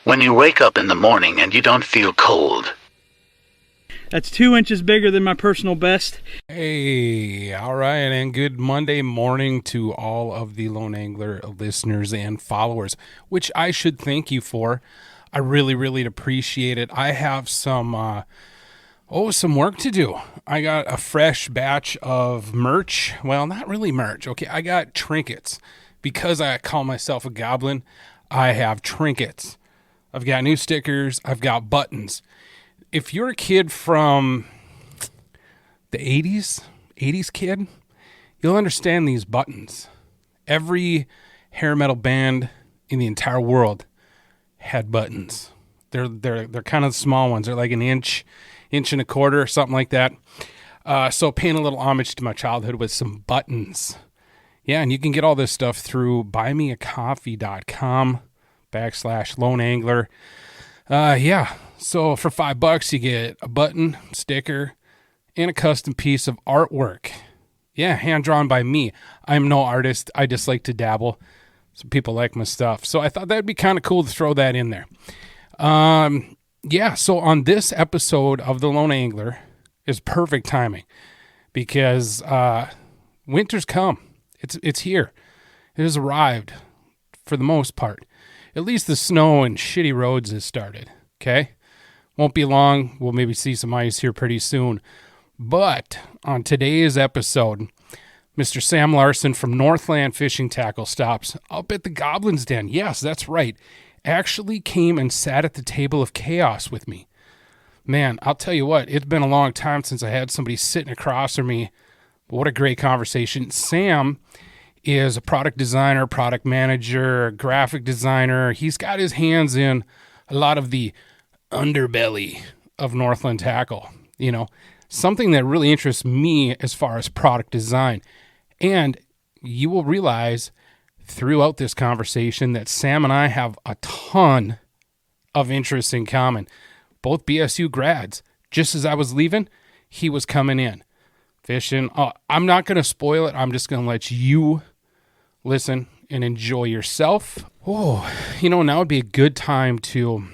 When you wake up in the morning and you don't feel cold. That's 2 inches bigger than my personal best. Hey, all right, and good Monday morning to all of the Lone Angler listeners and followers, which I should thank you for. I really, really appreciate it. I have some work to do. I got a fresh batch of merch. Well, not really merch. Okay, I got trinkets. Because I call myself a goblin, I have trinkets. I've got new stickers. I've got buttons. If you're a kid from the 80s kid, you'll understand these buttons. Every hair metal band in the entire world had buttons. They're kind of small ones. They're like an inch and a quarter, something like that. So paying a little homage to my childhood with some buttons. Yeah, and you can get all this stuff through buymeacoffee.com/Lone Angler. Yeah, so for $5 you get a button, sticker, and a custom piece of artwork. Yeah, hand-drawn by me. I'm no artist. I just like to dabble. Some people like my stuff. So I thought that'd be kind of cool to throw that in there. Yeah, so on this episode of The Lone Angler is perfect timing because winter's come. It's here. It has arrived for the most part. At least the snow and shitty roads has started, okay? Won't be long. We'll maybe see some ice here pretty soon. But on today's episode, Mr. Same Larsen from Northland Fishing Tackle stops up at the Goblin's Den. Yes, that's right. Actually came and sat at the table of chaos with me. Man, I'll tell you what, it's been a long time since I had somebody sitting across from me. What a great conversation. Sam is a product designer, product manager, graphic designer. He's got his hands in a lot of the underbelly of Northland Tackle. You know, something that really interests me as far as product design. And you will realize throughout this conversation that Sam and I have a ton of interests in common. Both BSU grads. Just as I was leaving, he was coming in. Fishing. I'm not going to spoil it. I'm just going to let you listen and enjoy yourself. Oh, you know, now would be a good time to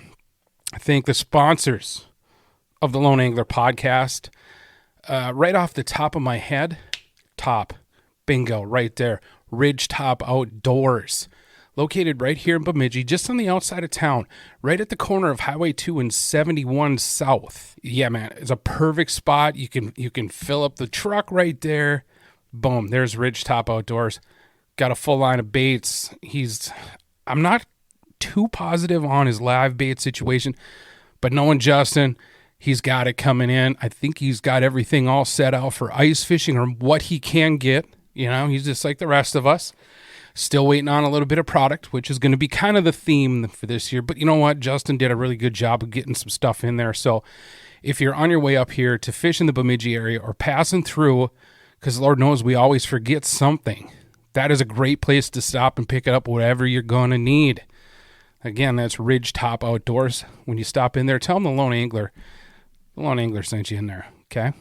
thank the sponsors of the Lone Angler podcast. Right off the top of my head, bingo, right there. Ridgetop Outdoors, located right here in Bemidji, just on the outside of town, right at the corner of Highway 2 and 71 South. Yeah, man, it's a perfect spot. You can fill up the truck right there. Boom, there's Ridgetop Outdoors. Got a full line of baits. I'm not too positive on his live bait situation, but knowing Justin, he's got it coming in. I think he's got everything all set out for ice fishing or what he can get. You know, he's just like the rest of us. Still waiting on a little bit of product, which is going to be kind of the theme for this year. But you know what? Justin did a really good job of getting some stuff in there. So if you're on your way up here to fish in the Bemidji area or passing through, because Lord knows we always forget something, that is a great place to stop and pick up whatever you're going to need. Again, that's Ridgetop Outdoors. When you stop in there, tell them the Lone Angler sent you in there, okay?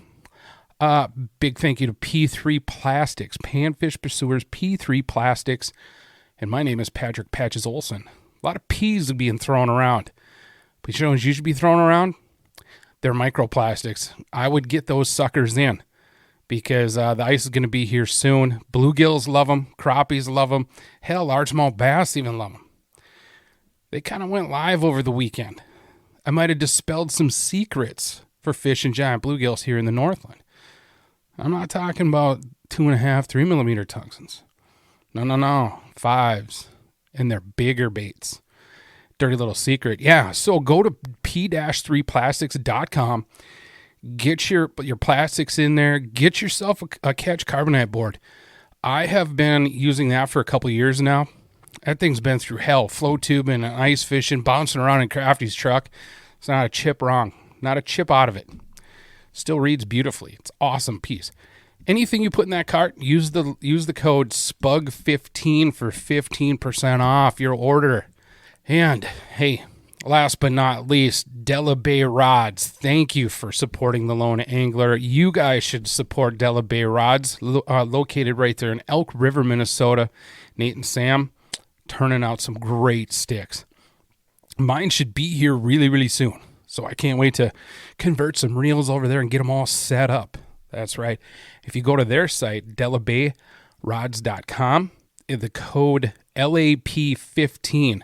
Big thank you to P3 Plastics, Panfish Pursuers, P3 Plastics, and my name is Patrick Patches Olson. A lot of P's are being thrown around, but you know what you should be throwing around? They're microplastics. I would get those suckers in because the ice is going to be here soon. Bluegills love them, crappies love them, hell, largemouth bass even love them. They kind of went live over the weekend. I might have dispelled some secrets for fishing giant bluegills here in the Northland. I'm not talking about 2.5, 3 millimeter tungstens. No. 5s. And they're bigger baits. Dirty little secret. Yeah, so go to p-3plastics.com. Get your plastics in there. Get yourself a catch carbonite board. I have been using that for a couple years now. That thing's been through hell. Flow tubing and ice fishing, bouncing around in Crafty's truck. It's not a chip wrong. Not a chip out of it. Still reads beautifully. It's an awesome piece. Anything you put in that cart, use the code SPUG15 for 15% off your order. And hey, last but not least, Della Bay Rods. Thank you for supporting the Lone Angler. You guys should support Della Bay Rods, located right there in Elk River, Minnesota. Nate and Sam turning out some great sticks. Mine should be here really, really soon. So I can't wait to convert some reels over there and get them all set up. That's right. If you go to their site, dellabayrods.com, the code LAP15.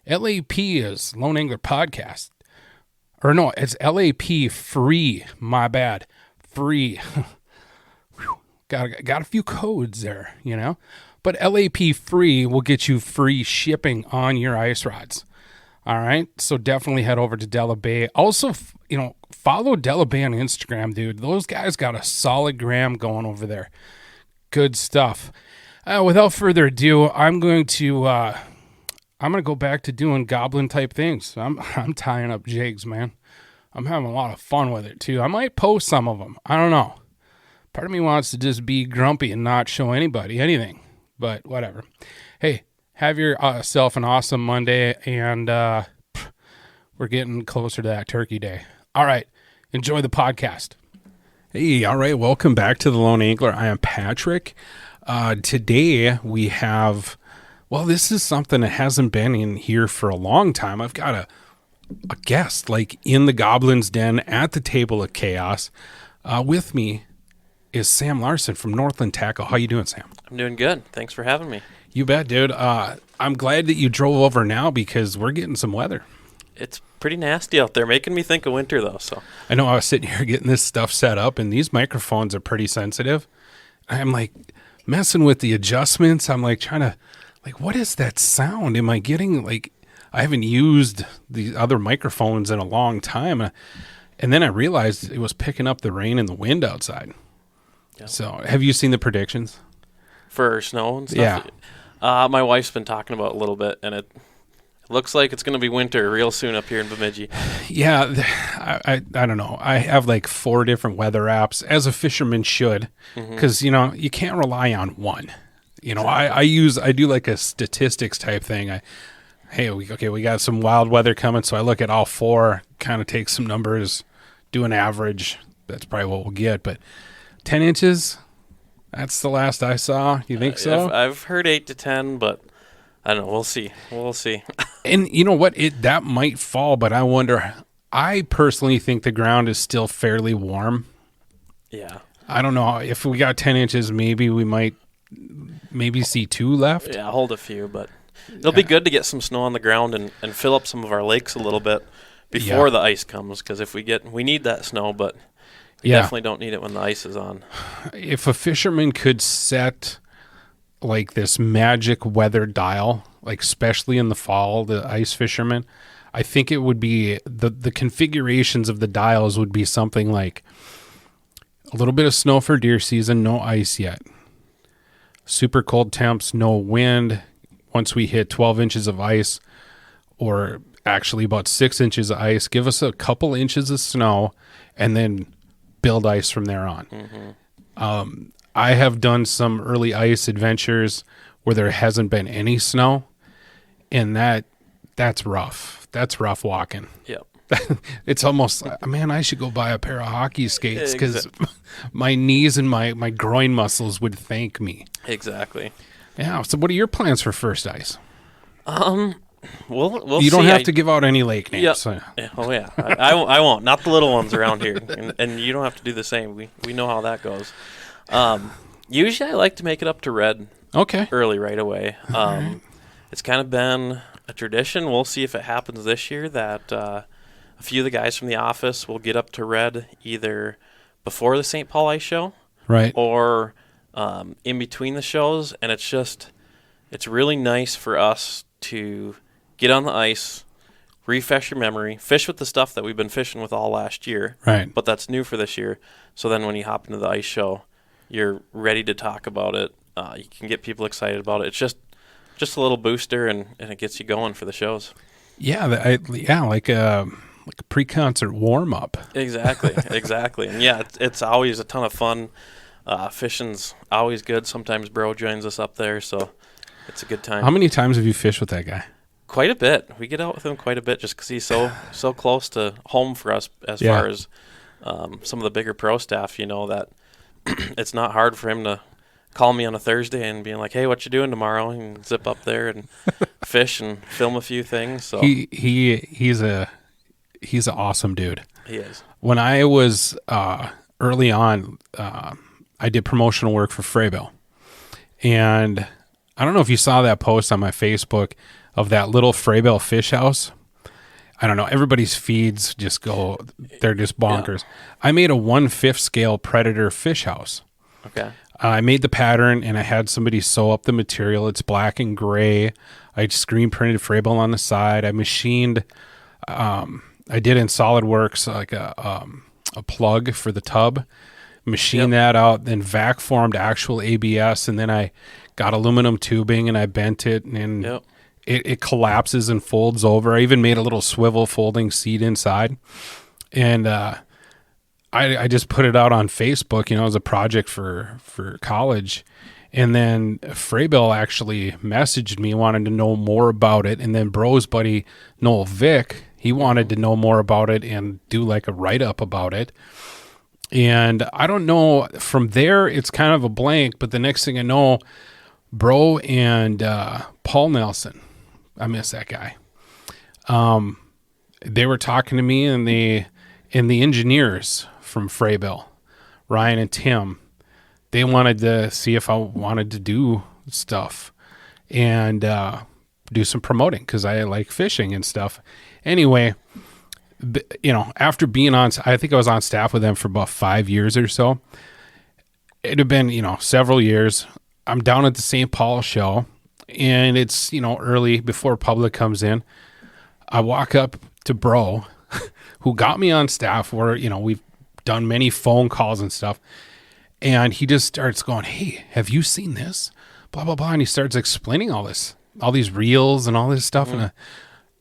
LAP is Lone Angler Podcast. Or no, it's LAPFREE. My bad. Free. Got a few codes there, you know. But LAPFREE will get you free shipping on your ice rods. All right, so definitely head over to Della Bay. Also, follow Della Bay on Instagram, dude. Those guys got a solid gram going over there. Good stuff. Without further ado, I'm going to go back to doing Goblin type things. I'm tying up jigs, man. I'm having a lot of fun with it too. I might post some of them. I don't know. Part of me wants to just be grumpy and not show anybody anything, but whatever. Hey. Have yourself an awesome Monday, and we're getting closer to that turkey day. All right, enjoy the podcast. Hey, all right, welcome back to The Lone Angler. I am Patrick. Today we have, this is something that hasn't been in here for a long time. I've got a guest, like in the Goblin's Den at the table of chaos. With me is Same Larsen from Northland Tackle. How you doing, Sam? I'm doing good. Thanks for having me. You bet, dude. I'm glad that you drove over now because we're getting some weather. It's pretty nasty out there, making me think of winter, though. So I know I was sitting here getting this stuff set up, and these microphones are pretty sensitive. I'm like messing with the adjustments. I'm like trying to, what is that sound? Am I getting, I haven't used the other microphones in a long time. And then I realized it was picking up the rain and the wind outside. Yep. So have you seen the predictions? For snow and stuff? Yeah. My wife's been talking about it a little bit, and it looks like it's going to be winter real soon up here in Bemidji. Yeah, I don't know. I have 4 different weather apps, as a fisherman should, because, you can't rely on one. Exactly. I do a statistics type thing. We got some wild weather coming, so I look at all 4, kind of take some numbers, do an average. That's probably what we'll get, but 10 inches... That's the last I saw. You think so? I've heard 8 to 10, but I don't know. We'll see. And you know what? That might fall, but I wonder. I personally think the ground is still fairly warm. Yeah. I don't know. If we got 10 inches, maybe we might see 2 left. Yeah, hold a few, but it'll be good to get some snow on the ground and fill up some of our lakes a little bit before the ice comes, because if we need that snow, but... You definitely don't need it when the ice is on. If a fisherman could set this magic weather dial, especially in the fall, the ice fisherman, I think it would be the configurations of the dials would be something like a little bit of snow for deer season, no ice yet. Super cold temps, no wind. Once we hit 12 inches of ice, or actually about 6 inches of ice, give us a couple inches of snow, and then build ice from there on. I have done some early ice adventures where there hasn't been any snow, and that's rough. That's rough walking. Yep. It's almost, man, I should go buy a pair of hockey skates because my knees and my groin muscles would thank me. Exactly. Yeah. So what are your plans for first ice? We'll you don't see. have to give out any lake names. Yep. So. Yeah. Oh yeah, I won't. Not the little ones around here, and you don't have to do the same. We know how that goes. Usually, I like to make it up to red. Okay. Early, right away. It's kind of been a tradition. We'll see if it happens this year that a few of the guys from the office will get up to red either before the St. Paul Ice Show, right, or in between the shows, and it's really nice for us to get on the ice, refresh your memory, fish with the stuff that we've been fishing with all last year. Right. But that's new for this year. So then when you hop into the ice show, you're ready to talk about it. You can get people excited about it. It's just a little booster, and it gets you going for the shows. Yeah, like a pre-concert warm-up. Exactly. And yeah, it's always a ton of fun. Fishing's always good. Sometimes Bro joins us up there, so it's a good time. How many times have you fished with that guy? Quite a bit. We get out with him quite a bit just because he's so close to home for us as far as some of the bigger pro staff, that it's not hard for him to call me on a Thursday and being like, hey, what you doing tomorrow? And zip up there and fish and film a few things. So he's an awesome dude. he is. When I was early on, I did promotional work for Frabill, and I don't know if you saw that post on my Facebook of that little Frabill fish house. I don't know. Everybody's feeds just go, they're just bonkers. Yeah. I made a 1/5 scale predator fish house. Okay. I made the pattern and I had somebody sew up the material. It's black and gray. I screen printed Frabill on the side. I machined, I did in SolidWorks like a plug for the tub, machined that out, then vac formed actual ABS, and then I got aluminum tubing and I bent it and it collapses and folds over. I even made a little swivel folding seat inside. And I just put it out on Facebook, as a project for college. And then Frabill actually messaged me, wanted to know more about it. And then Bro's buddy, Noel Vick, he wanted to know more about it and do like a write-up about it. And I don't know, from there, it's kind of a blank. But the next thing I know, Bro and Paul Nelson, I miss that guy. They were talking to me, and the engineers from Frabill, Ryan and Tim, they wanted to see if I wanted to do stuff and do some promoting because I like fishing and stuff. Anyway, after being on, I think I was on staff with them for about 5 years or so. It had been, several years. I'm down at the St. Paul show, and it's, early before public comes in. I walk up to Bro, who got me on staff where, we've done many phone calls and stuff. And he just starts going, "Hey, have you seen this? Blah, blah, blah." And he starts explaining all these reels and all this stuff.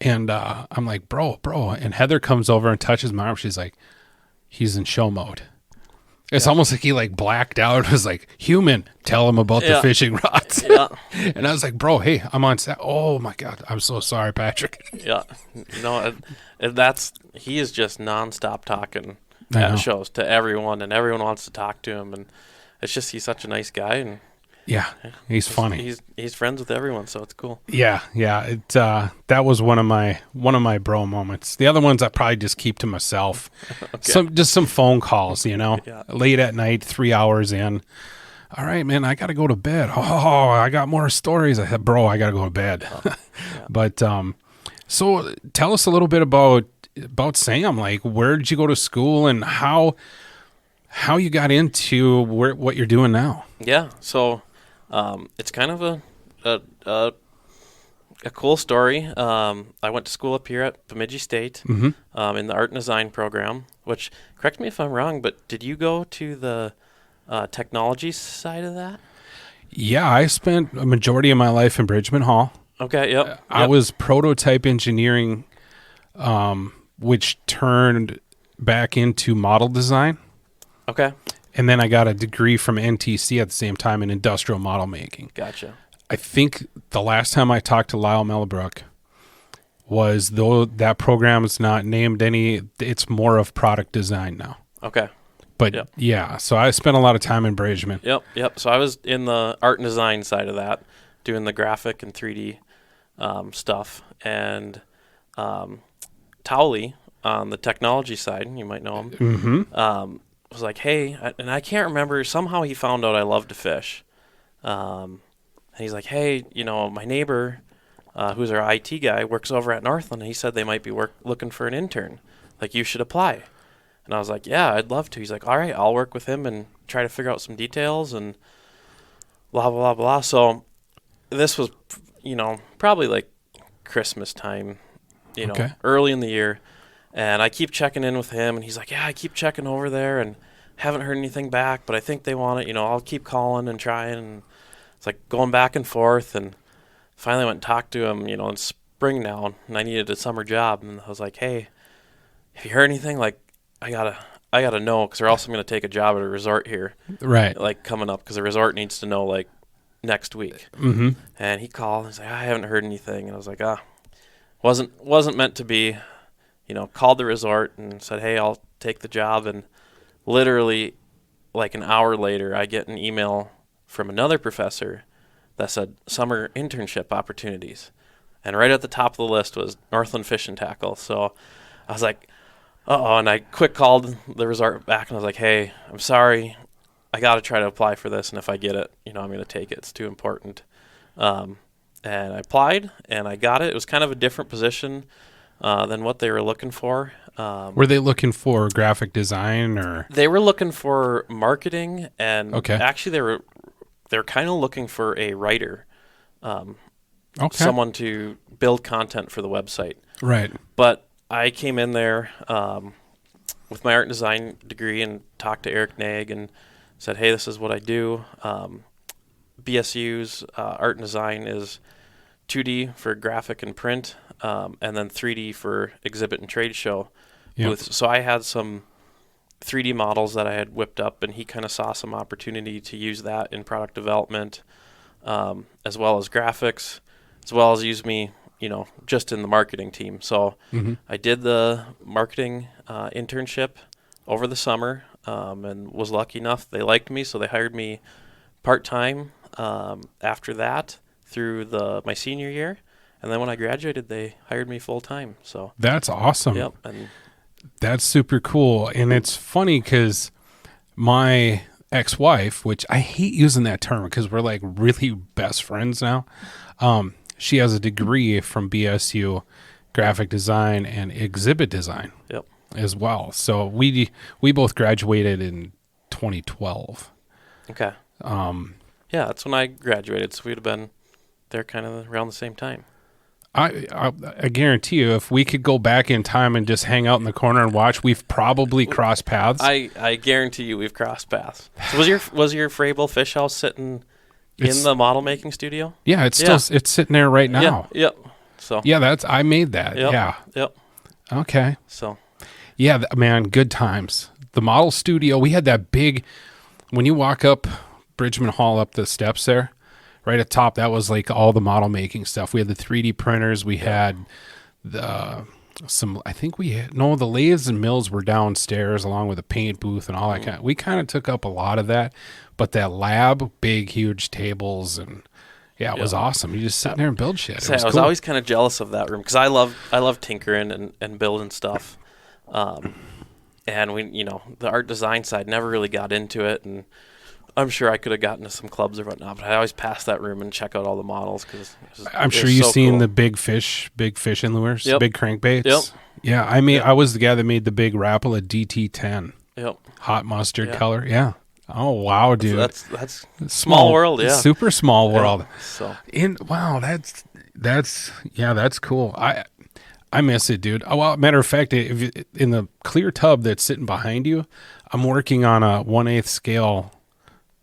And I'm like, bro. And Heather comes over and touches my arm. She's like, "He's in show mode." It's almost like he blacked out. It was like, "Human, tell him about the fishing rods." Yeah. And I was like, "Bro, hey, I'm on set." "Oh my God, I'm so sorry, Patrick." Yeah. He is just nonstop talking at shows to everyone, and everyone wants to talk to him. And it's just, he's such a nice guy. And he's funny. He's friends with everyone, so it's cool. Yeah. That was one of my bro moments. The other ones I probably just keep to myself. Okay. Some phone calls, late at night, 3 hours in. "All right, man, I got to go to bed." "Oh, I got more stories." I said, "Bro, I got to go to bed." But so tell us a little bit about Sam. Like, where did you go to school and how you got into what you're doing now? Yeah, so it's kind of a cool story. I went to school up here at Bemidji State in the art and design program, which, correct me if I'm wrong, but did you go to the technology side of that? Yeah, I spent a majority of my life in Bridgman Hall. Okay, yep. I was prototype engineering, which turned back into model design. Okay. And then I got a degree from NTC at the same time in industrial model making. Gotcha. I think the last time I talked to Lyle Mellebrook was, though that program is not named it's more of product design now. Okay. But so I spent a lot of time in Bridgman. Yep. So I was in the art and design side of that, doing the graphic and 3D stuff. And Towley on the technology side, you might know him, was like, "Hey," and I can't remember, somehow he found out I love to fish. And he's like, "Hey, my neighbor, who's our IT guy, works over at Northland, and he said they might be looking for an intern. Like, you should apply." And I was like, "Yeah, I'd love to." He's like, "All right, I'll work with him and try to figure out some details and blah, blah, blah." So this was, probably like Christmas time, early in the year. And I keep checking in with him, and he's like, "Yeah, I keep checking over there and haven't heard anything back, but I think they want it. I'll keep calling and trying." And it's like going back and forth. And finally went and talked to him, in spring now, and I needed a summer job. And I was like, "Hey, have you heard anything? Like, I gotta know, because or else I'm going to take a job at a resort here. Right. Like, coming up, because the resort needs to know, like, next week." And he called, and he's like, "I haven't heard anything." And I was like, wasn't meant to be. Called the resort and said, "Hey, I'll take the job." And literally like an hour later, I get an email from another professor that said summer internship opportunities. And right at the top of the list was Northland Fishing Tackle. So I was like, uh-oh, and I quick called the resort back, and I was like, hey, I'm sorry. I got to try to apply for this, and if I get it, I'm going to take it. It's too important. And I applied, and I got it. It was kind of a different position than what they were looking for. Were they looking for graphic design or? They were looking for marketing, and Okay. actually they're kind of looking for a writer, Okay. someone to build content for the website. Right. But I came in there with my art and design degree and talked to Eric Nag and said, hey, this is what I do. BSU's art and design is 2D for graphic and print, and then 3D for exhibit and trade show booths. So I had some 3D models that I had whipped up, and he kind of saw some opportunity to use that in product development, as well as graphics, as well as use me, just in the marketing team. So I did the marketing internship over the summer, and was lucky enough. They liked me, so they hired me part-time after that through my senior year. And then when I graduated, they hired me full-time. So That's awesome. yep. And That's super cool. And it's funny because my ex-wife, which I hate using that term because we're like really best friends now. She has a degree from BSU, graphic design and exhibit design yep. as well. So we both graduated in 2012. Okay. Yeah, that's when I graduated. So we'd have been there kind of around the same time. I guarantee you, if we could go back in time and just hang out in the corner and watch, we've probably crossed paths. I guarantee you we've crossed paths. So was your Frable fish house sitting in the model making studio? Yeah, it's still it's sitting there right now. Yeah, yep. So Yeah, I made that. yep, Yeah. Yep. Okay. So Yeah, man, good times. The model studio, we had that big, when you walk up Bridgman Hall up the steps there, right at top, that was like all the model making stuff. We had the 3D printers. We had the the lathes and mills were downstairs along with a paint booth and all that kind. We kind of took up a lot of that, but that lab, big, huge tables, and it was awesome. You just sit there and build shit. It was I was cool. always kind of jealous of that room because I love tinkering and building stuff. And we, the art design side never really got into it, and I'm sure I could have gotten to some clubs or whatnot, but I always pass that room and check out all the models because I'm sure you've seen the big fishing lures, Yep. big crankbaits. Yep. Yeah, I was the guy that made the big Rapala DT10. Yep. Hot mustard color. Yeah. Oh wow, dude. That's small world. Yeah. Super small world. Yeah. So that's cool. I miss it, dude. Oh, well, matter of fact, in the clear tub that's sitting behind you, I'm working on a 1/8 scale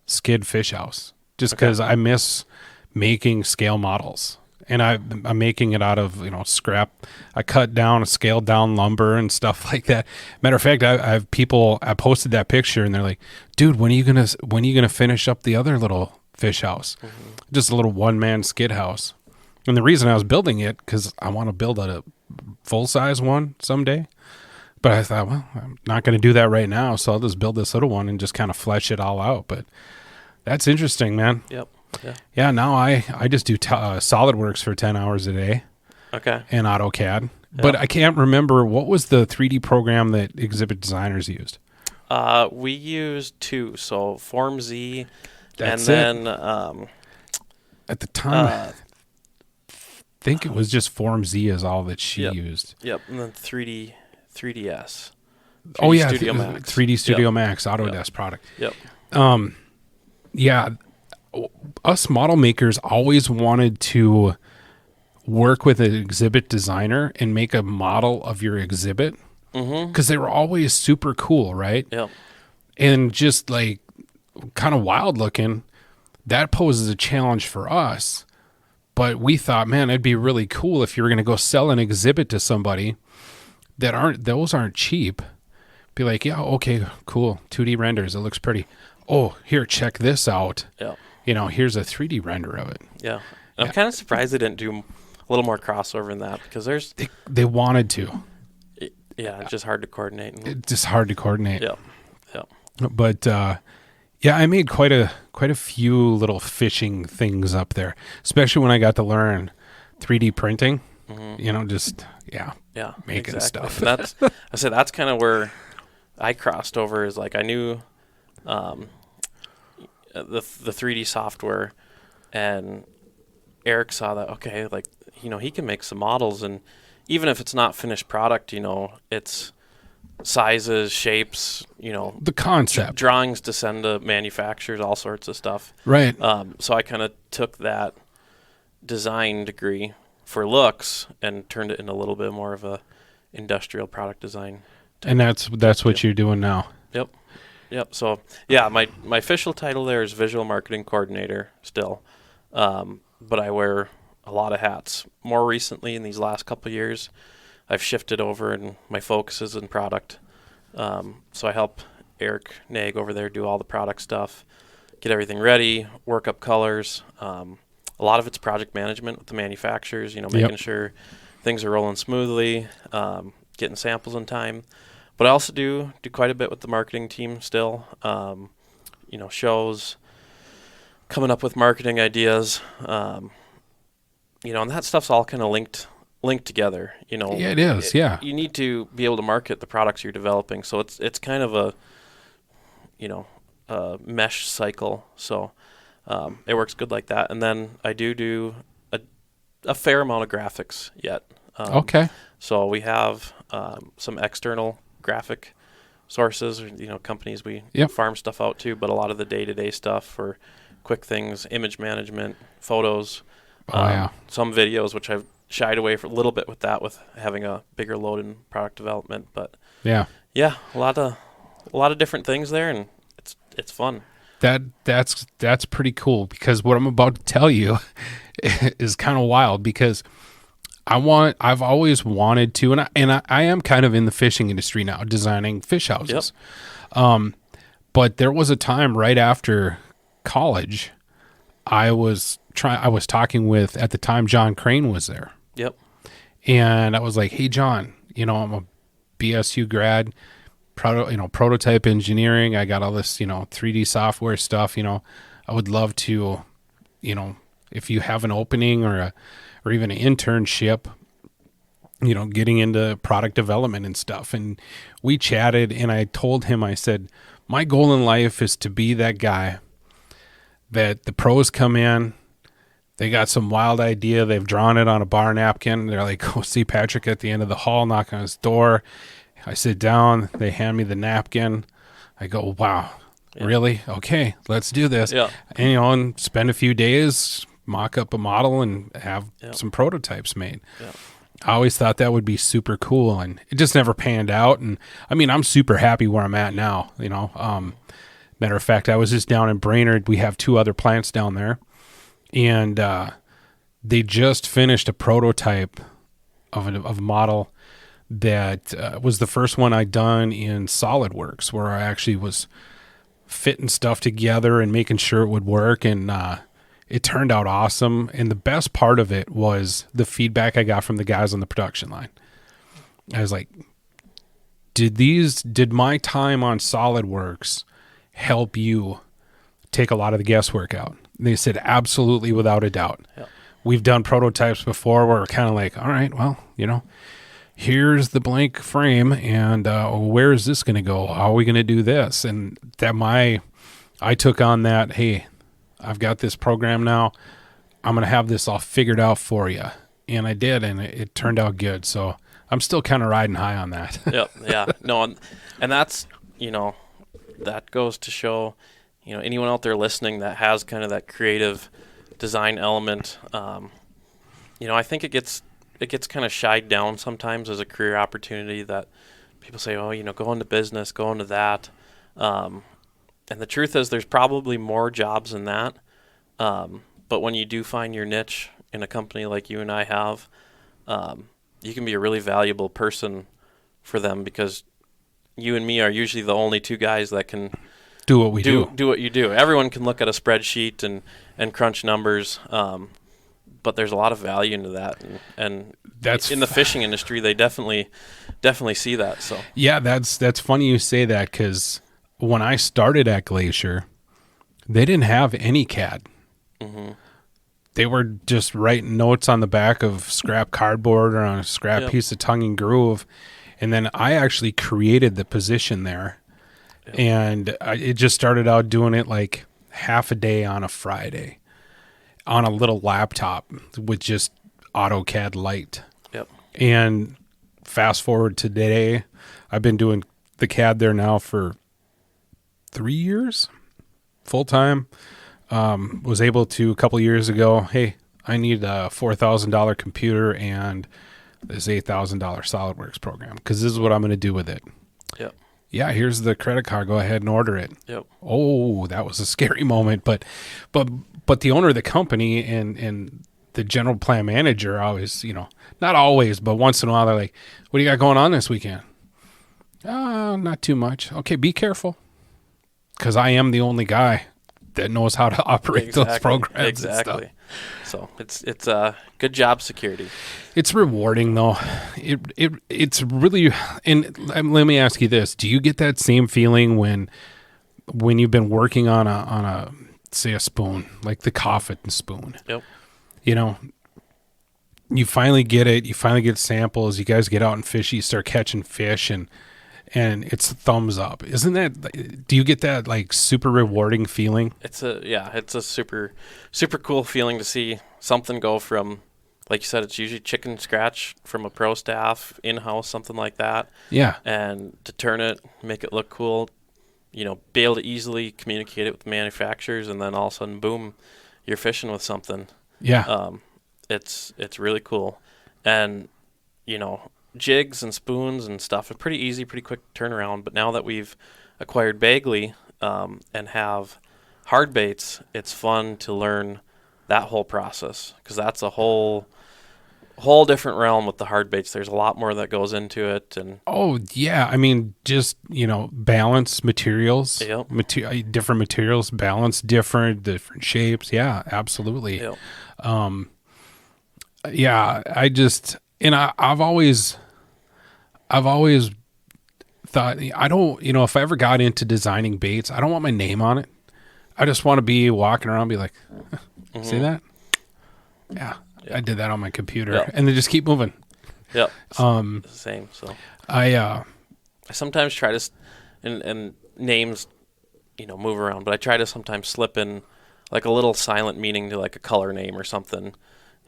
skid fish house just because I miss making scale models, and I'm making it out of scrap. I cut down, scaled down lumber and stuff like that. Matter of fact, I have people. I posted that picture and they're like, "Dude, when are you gonna finish up the other little fish house? Just a little 1-man skid house." And the reason I was building it because I want to build a full size one someday. But I thought, well, I'm not going to do that right now, so I'll just build this little one and just kind of flesh it all out. But that's interesting, man. Yep. Yeah. Yeah, now I just do SolidWorks for 10 hours a day. Okay. And AutoCAD. Yep. But I can't remember, what was the 3D program that exhibit designers used? We used 2. So Form Z, That's and then at the time, I think it was just Form Z is all that she used. Yep. And then 3DS. 3D Oh yeah, Studio Max. 3D Studio Max Autodesk product. Yep. Yeah, us model makers always wanted to work with an exhibit designer and make a model of your exhibit because they were always super cool, right? Yep. And just like kind of wild looking. That poses a challenge for us. But we thought, man, it'd be really cool if you were going to go sell an exhibit to somebody those aren't cheap. Be like, yeah, okay, cool, 2D renders, it looks pretty. Oh, here, check this out. Yeah. Here's a 3D render of it. Yeah. I'm kind of surprised they didn't do a little more crossover in that because there's they wanted to. It's just hard to coordinate. It's just hard to coordinate. Yeah. Yeah. But I made quite a few little fishing things up there, especially when I got to learn 3D printing, just making exactly. stuff. And that's kind of where I crossed over, is like I knew the 3D software, and Eric saw that, okay, like, he can make some models, and even if it's not finished product, it's sizes, shapes, the concept. Drawings to send to manufacturers, all sorts of stuff. Right. So I kind of took that design degree for looks and turned it into a little bit more of a industrial product design. And that's what you're doing now. Yep. So yeah, my official title there is visual marketing coordinator still. But I wear a lot of hats. More recently, in these last couple of years, I've shifted over and my focus is in product. So I help Eric Nag over there do all the product stuff, get everything ready, work up colors. A lot of it's project management with the manufacturers, making sure things are rolling smoothly, getting samples in time. But I also do quite a bit with the marketing team still, shows, coming up with marketing ideas, and that stuff's all kind of linked together. Yeah, it is. You need to be able to market the products you're developing, so it's kind of a mesh cycle. So it works good like that. And then I do a fair amount of graphics yet. Okay. So we have some external graphic sources, companies we farm stuff out to, but a lot of the day-to-day stuff for quick things, image management, photos, some videos, which I've shied away for a little bit with that, with having a bigger load in product development. But a lot of different things there, and it's fun. That's pretty cool, because what I'm about to tell you is kind of wild, because I've always wanted to, and I am kind of in the fishing industry now, designing fish houses. Yep. But there was a time right after college, I was talking with, at the time, John Crane was there. Yep. And I was like, hey, John, I'm a BSU grad, prototype engineering. I got all this, 3D software stuff. I would love to, if you have an opening or even an internship, getting into product development and stuff. And we chatted, and I told him, I said, my goal in life is to be that guy that the pros come in, they got some wild idea, they've drawn it on a bar napkin, they're like, go see Patrick at the end of the hall, knock on his door. I sit down, they hand me the napkin. I go, wow, really? Okay, let's do this. Yeah. And, and spend a few days, mock up a model, and have some prototypes made. Yeah. I always thought that would be super cool, and it just never panned out. And I mean, I'm super happy where I'm at now. Matter of fact, I was just down in Brainerd. We have 2 other plants down there, and they just finished a prototype of a model that was the first one I'd done in SolidWorks, where I actually was fitting stuff together and making sure it would work, and it turned out awesome. And the best part of it was the feedback I got from the guys on the production line. I was like, did my time on SolidWorks help you take a lot of the guesswork out? And they said, absolutely, without a doubt. Yeah. We've done prototypes before where we're kind of like, all right, well, here's the blank frame, and where is this going to go? How are we going to do this? And I took on that, hey, I've got this program now. I'm going to have this all figured out for you. And I did, and it turned out good. So I'm still kind of riding high on that. Yep. Yeah. No, and that's, that goes to show, anyone out there listening that has kind of that creative design element, I think it gets kind of shied down sometimes as a career opportunity, that people say, oh, go into business, go into that. And the truth is, there's probably more jobs than that. But when you do find your niche in a company like you and I have, you can be a really valuable person for them, because you and me are usually the only 2 guys that can do what we do. Do what you do. Everyone can look at a spreadsheet and crunch numbers, but there's a lot of value into that. And that's in the fishing industry, they definitely see that. So yeah, that's funny you say that, because when I started at Glacier, they didn't have any CAD. Mm-hmm. they were just writing notes on the back of scrap cardboard or on a scrap piece of tongue and groove. And then I actually created the position there. Yep. And it just started out doing it like half a day on a Friday on a little laptop with just AutoCAD Lite. Yep. And fast forward to today, I've been doing the CAD there now for 3 years, full time. Was able to a couple years ago, hey, I need a $4,000 computer and this $8,000 SolidWorks program because this is what I'm going to do with it. Yep. Yeah, here's the credit card. Go ahead and order it. Yep. Oh, that was a scary moment. But the owner of the company and the general plan manager always, not always, but once in a while, they're like, what do you got going on this weekend? Not too much. Okay, be careful. Because I am the only guy that knows how to operate those programs. Exactly. So it's good job security. It's rewarding though. It's really, and let me ask you this: do you get that same feeling when you've been working on a say a spoon like the Coffin Spoon? Yep. You finally get it. You finally get samples. You guys get out and fish. You start catching fish and it's a thumbs up. Isn't that, do you get that like super rewarding feeling? It's a super, super cool feeling to see something go from, like you said, it's usually chicken scratch from a pro staff, in-house, something like that. Yeah. And to turn it, make it look cool, be able to easily communicate it with manufacturers, and then all of a sudden, boom, you're fishing with something. Yeah. It's really cool. And, jigs and spoons and stuff are pretty easy, pretty quick turnaround. But now that we've acquired Bagley and have hard baits, it's fun to learn that whole process because that's a whole different realm with the hard baits. There's a lot more that goes into it. And I mean, just balance materials, yep. Different materials, balance different shapes. Yeah, absolutely. Yep. I've always thought, I don't, if I ever got into designing baits, I don't want my name on it. I just want to be walking around and be like, see that? Yeah, yep. I did that on my computer. Yep. And then just keep moving. Yep. Same. So I sometimes try to, and names, move around, but I try to sometimes slip in like a little silent meaning to like a color name or something,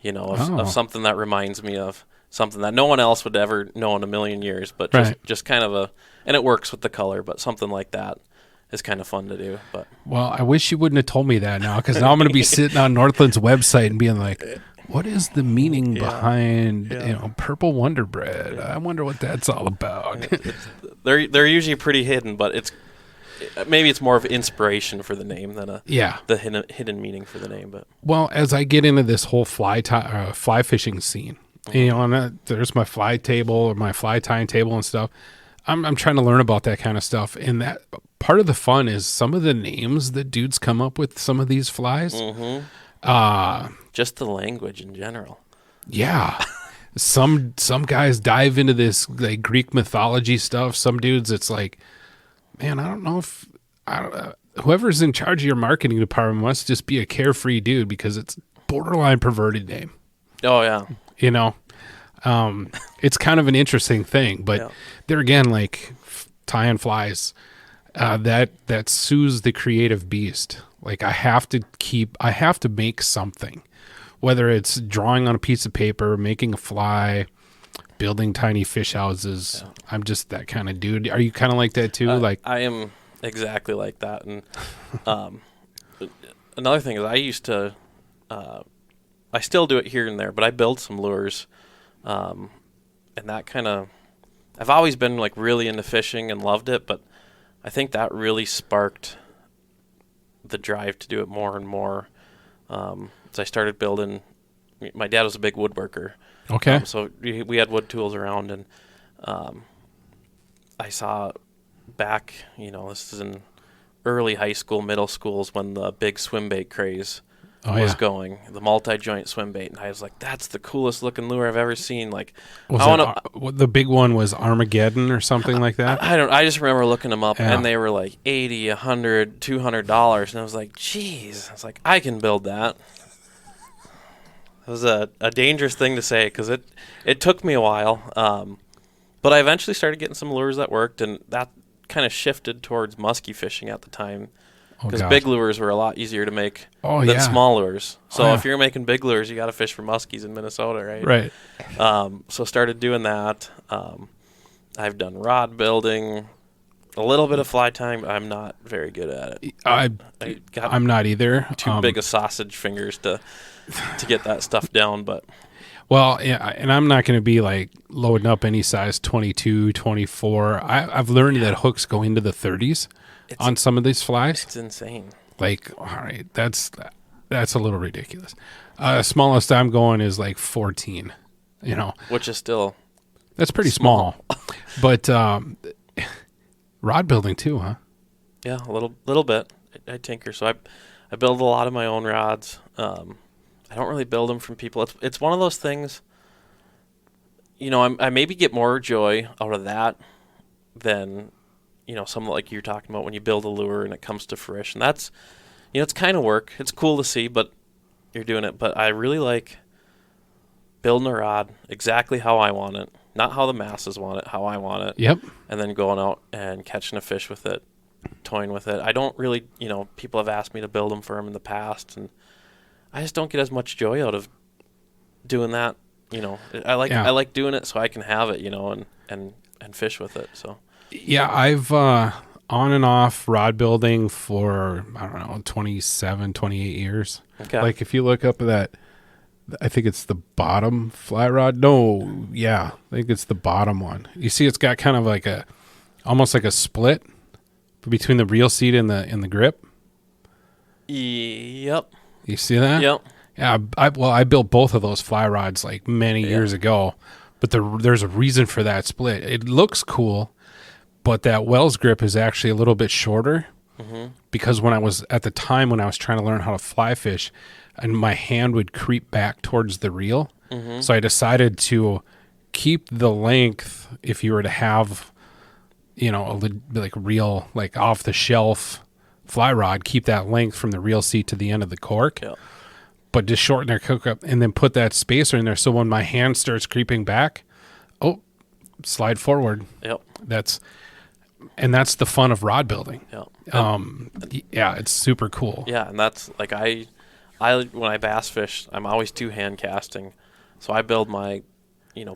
of something that reminds me of something that no one else would ever know in a million years, but just kind of and it works with the color, but something like that is kind of fun to do. But well, I wish you wouldn't have told me that now, because now I'm going to be sitting on Northland's website and being like, what is the meaning behind Purple Wonder Bread? I wonder what that's all about. They're usually pretty hidden, but maybe it's more of inspiration for the name than the hidden meaning for the name. But well, as I get into this whole fly fishing scene, and there's my fly table or my fly tying table and stuff. I'm trying to learn about that kind of stuff, and that part of the fun is some of the names that dudes come up with some of these flies. Mm-hmm. Just the language in general. Yeah. Some guys dive into this like Greek mythology stuff. Some dudes, it's like, man, I don't know if whoever's in charge of your marketing department must just be a carefree dude, because it's borderline perverted name. Oh yeah. It's kind of an interesting thing, but there again, like tying flies, that soothes the creative beast. Like I have to make something, whether it's drawing on a piece of paper, making a fly, building tiny fish houses. Yeah. I'm just that kind of dude. Are you kind of like that too? I am exactly like that. And another thing is I used to, I still do it here and there, but I build some lures. And that kind of, I've always been like really into fishing and loved it, but I think that really sparked the drive to do it more and more. As I started building, my dad was a big woodworker. Okay. So we had wood tools around, and I saw back, this is in early high school, middle schools, when the big swim bait craze was going, the multi-joint swim bait, and I was like, that's the coolest looking lure I've ever seen. Like, the big one was Armageddon or something like that? I just remember looking them up, and they were like $80, $100, $200, and I was like, geez, I was like, I can build that. It was a dangerous thing to say because it took me a while. But I eventually started getting some lures that worked, and that kind of shifted towards musky fishing at the time. Because big lures were a lot easier to make than small lures. So if you're making big lures, you got to fish for muskies in Minnesota, right? Right. So started doing that. I've done rod building, a little bit of fly tying, but I'm not very good at it. I'm not either. Too big of sausage fingers to get that stuff down, but... Well, yeah, and I'm not going to be like loading up any size 22, 24. I've learned that hooks go into the 30s on some of these flies. It's insane. Like, all right, that's a little ridiculous. Smallest I'm going is like 14, Which is still... That's pretty small. But rod building too, huh? Yeah, a little bit. I tinker. So I build a lot of my own rods. I don't really build them from people. It's one of those things, I maybe get more joy out of that than, something like you're talking about when you build a lure and it comes to fruition. That's, it's kind of work. It's cool to see, but you're doing it. But I really like building a rod exactly how I want it, not how the masses want it, how I want it. Yep. And then going out and catching a fish with it, toying with it. I don't really, people have asked me to build them for them in the past, and I just don't get as much joy out of doing that. I like doing it so I can have it, and fish with it. So yeah, I've on and off rod building for 27, 28 years. Okay. Like if you look up at that, I think it's the bottom fly rod. No, yeah, I think it's the bottom one. You see, it's got kind of like almost like a split between the reel seat and the grip. Yep. You see that? Yep. Yeah. I built both of those fly rods like many years ago, but there's a reason for that split. It looks cool, but that Wells grip is actually a little bit shorter because when I was trying to learn how to fly fish, and my hand would creep back towards the reel, so I decided to keep the length. If you were to have, like real, like off the shelf fly rod, keep that length from the reel seat to the end of the cork, but just shorten their hook up and then put that spacer in there. So when my hand starts creeping back, slide forward. Yep. That's the fun of rod building. Yep. It's super cool. Yeah. And that's like, I when I bass fish, I'm always two hand casting. So I build my,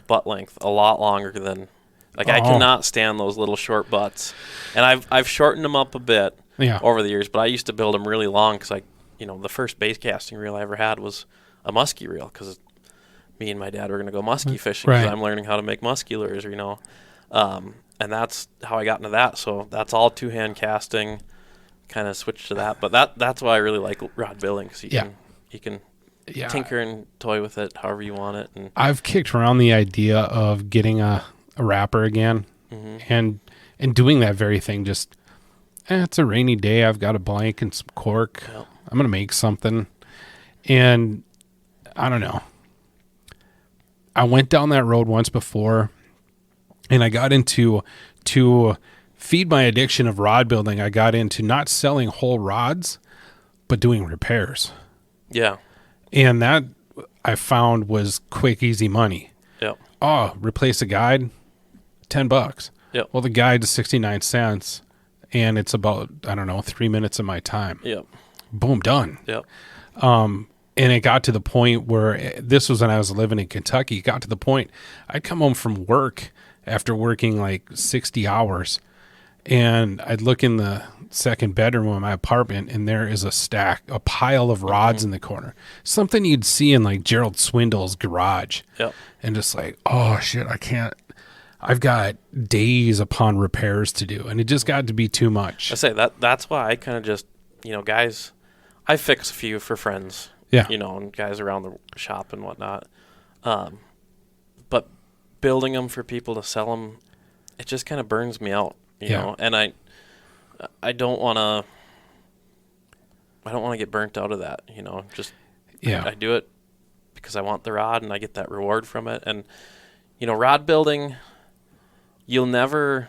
butt length a lot longer than, like I cannot stand those little short butts. And I've shortened them up a bit over the years, but I used to build them really long because the first base casting reel I ever had was a muskie reel because me and my dad were going to go muskie fishing because I'm learning how to make muskie lures, and that's how I got into that. So that's all two hand casting, kind of switched to that. But that's why I really like rod building because you can tinker and toy with it however you want it. And I've kicked around the idea of getting a wrapper again and doing that very thing. Just it's a rainy day. I've got a blank and some cork. Yep. I'm going to make something. And I don't know. I went down that road once before and I got into, to feed my addiction of rod building, I got into not selling whole rods, but doing repairs. Yeah. And that I found was quick, easy money. Yep. Replace a guide, $10. Yep. Well, the guide's 69 cents and it's about, 3 minutes of my time. Yep. Boom, done. Yep. And it got to the point where this was when I was living in Kentucky. It got to the point I'd come home from work after working like 60 hours and I'd look in the second bedroom of my apartment and there is a pile of rods in the corner. Something you'd see in like Gerald Swindle's garage. Yep. And just like, oh shit, I've got days upon repairs to do. And it just got to be too much. I say that's why I kind of just, guys, I fix a few for friends. Yeah. And guys around the shop and whatnot. But building them for people to sell them, it just kind of burns me out, you know. And I don't want to get burnt out of that, Just I do it because I want the rod and I get that reward from it. And rod building, you'll never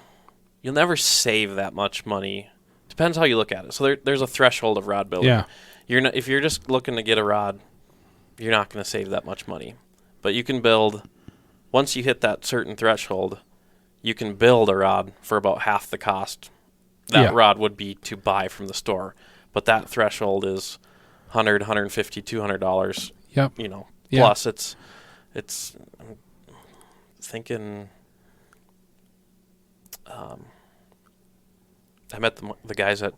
save that much money. Depends how you look at it. So there's a threshold of rod building. Yeah. If you're just looking to get a rod, you're not going to save that much money. But you can build, once you hit that certain threshold, you can build a rod for about half the cost that rod would be to buy from the store. But that threshold is $100, $150, $200. Yep. You know, plus it's I'm thinking, I met the guys at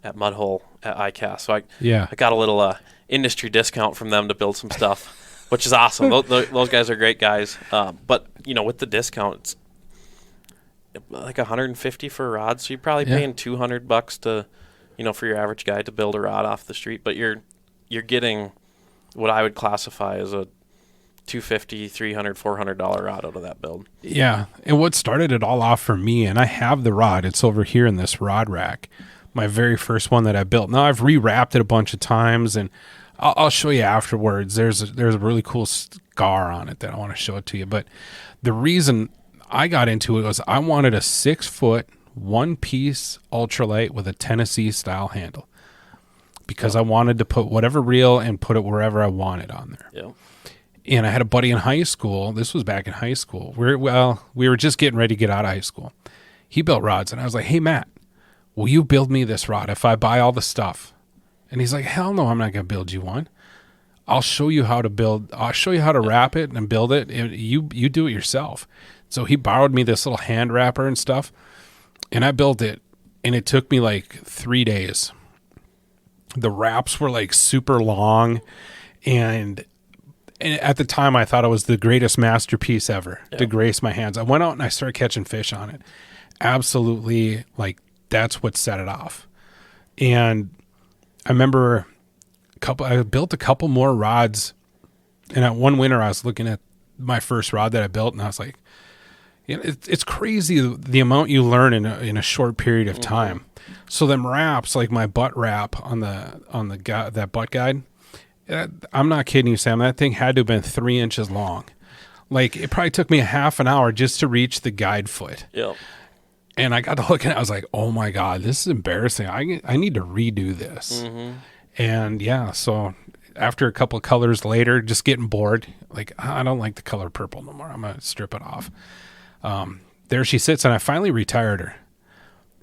Mudhole at ICAST, so I got a little industry discount from them to build some stuff, which is awesome. Those guys are great guys. But you know, with the discount, it's like $150 for a rod, so you're probably paying $200 to, you know, for your average guy to build a rod off the street. But you're getting what I would classify as a $250, $300, $400 rod out of that build. Yeah, and what started it all off for me, and I have the rod. It's over here in this rod rack. My very first one that I built. Now I've rewrapped it a bunch of times, and I'll show you afterwards. There's a really cool scar on it that I want to show it to you. But the reason I got into it was I wanted a 6-foot, one-piece ultralight with a Tennessee style handle, because I wanted to put whatever reel and put it wherever I wanted on there. Yeah. And I had a buddy in high school. This was back in high school. We were just getting ready to get out of high school. He built rods, and I was like, "Hey, Matt, will you build me this rod if I buy all the stuff?" And he's like, "Hell no, I'm not going to build you one. I'll show you how to build. I'll show you how to wrap it and build it. And you do it yourself." So he borrowed me this little hand wrapper and stuff, and I built it, and it took me like 3 days. The wraps were like super long, and at the time I thought it was the greatest masterpiece ever to grace my hands. I went out and I started catching fish on it. Absolutely, like, that's what set it off. And I remember I built a couple more rods, and at one winter I was looking at my first rod that I built, and I was like, you know, it's crazy the amount you learn in a short period of time. So them wraps, like my butt wrap on that butt guide, I'm not kidding you, Sam. That thing had to have been 3 inches long. Like, it probably took me a half an hour just to reach the guide foot. Yep. And I got to looking at it, I was like, oh my God, this is embarrassing. I need to redo this. Mm-hmm. And yeah, so after a couple of colors later, just getting bored, like, I don't like the color purple no more. I'm going to strip it off. There she sits, and I finally retired her.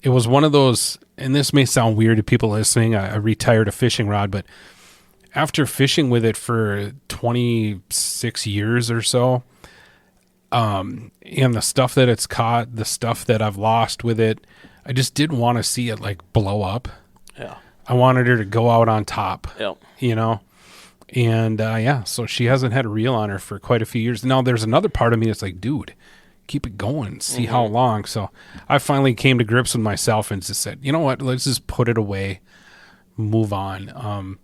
It was one of those, and this may sound weird to people listening, I retired a fishing rod, but after fishing with it for 26 years or so, and the stuff that it's caught, the stuff that I've lost with it, I just didn't want to see it like blow up. Yeah. I wanted her to go out on top, Yep. you know? And so she hasn't had a reel on her for quite a few years. Now there's another part of me that's like, dude, keep it going, see how long. So I finally came to grips with myself and just said, you know what, let's just put it away, move on.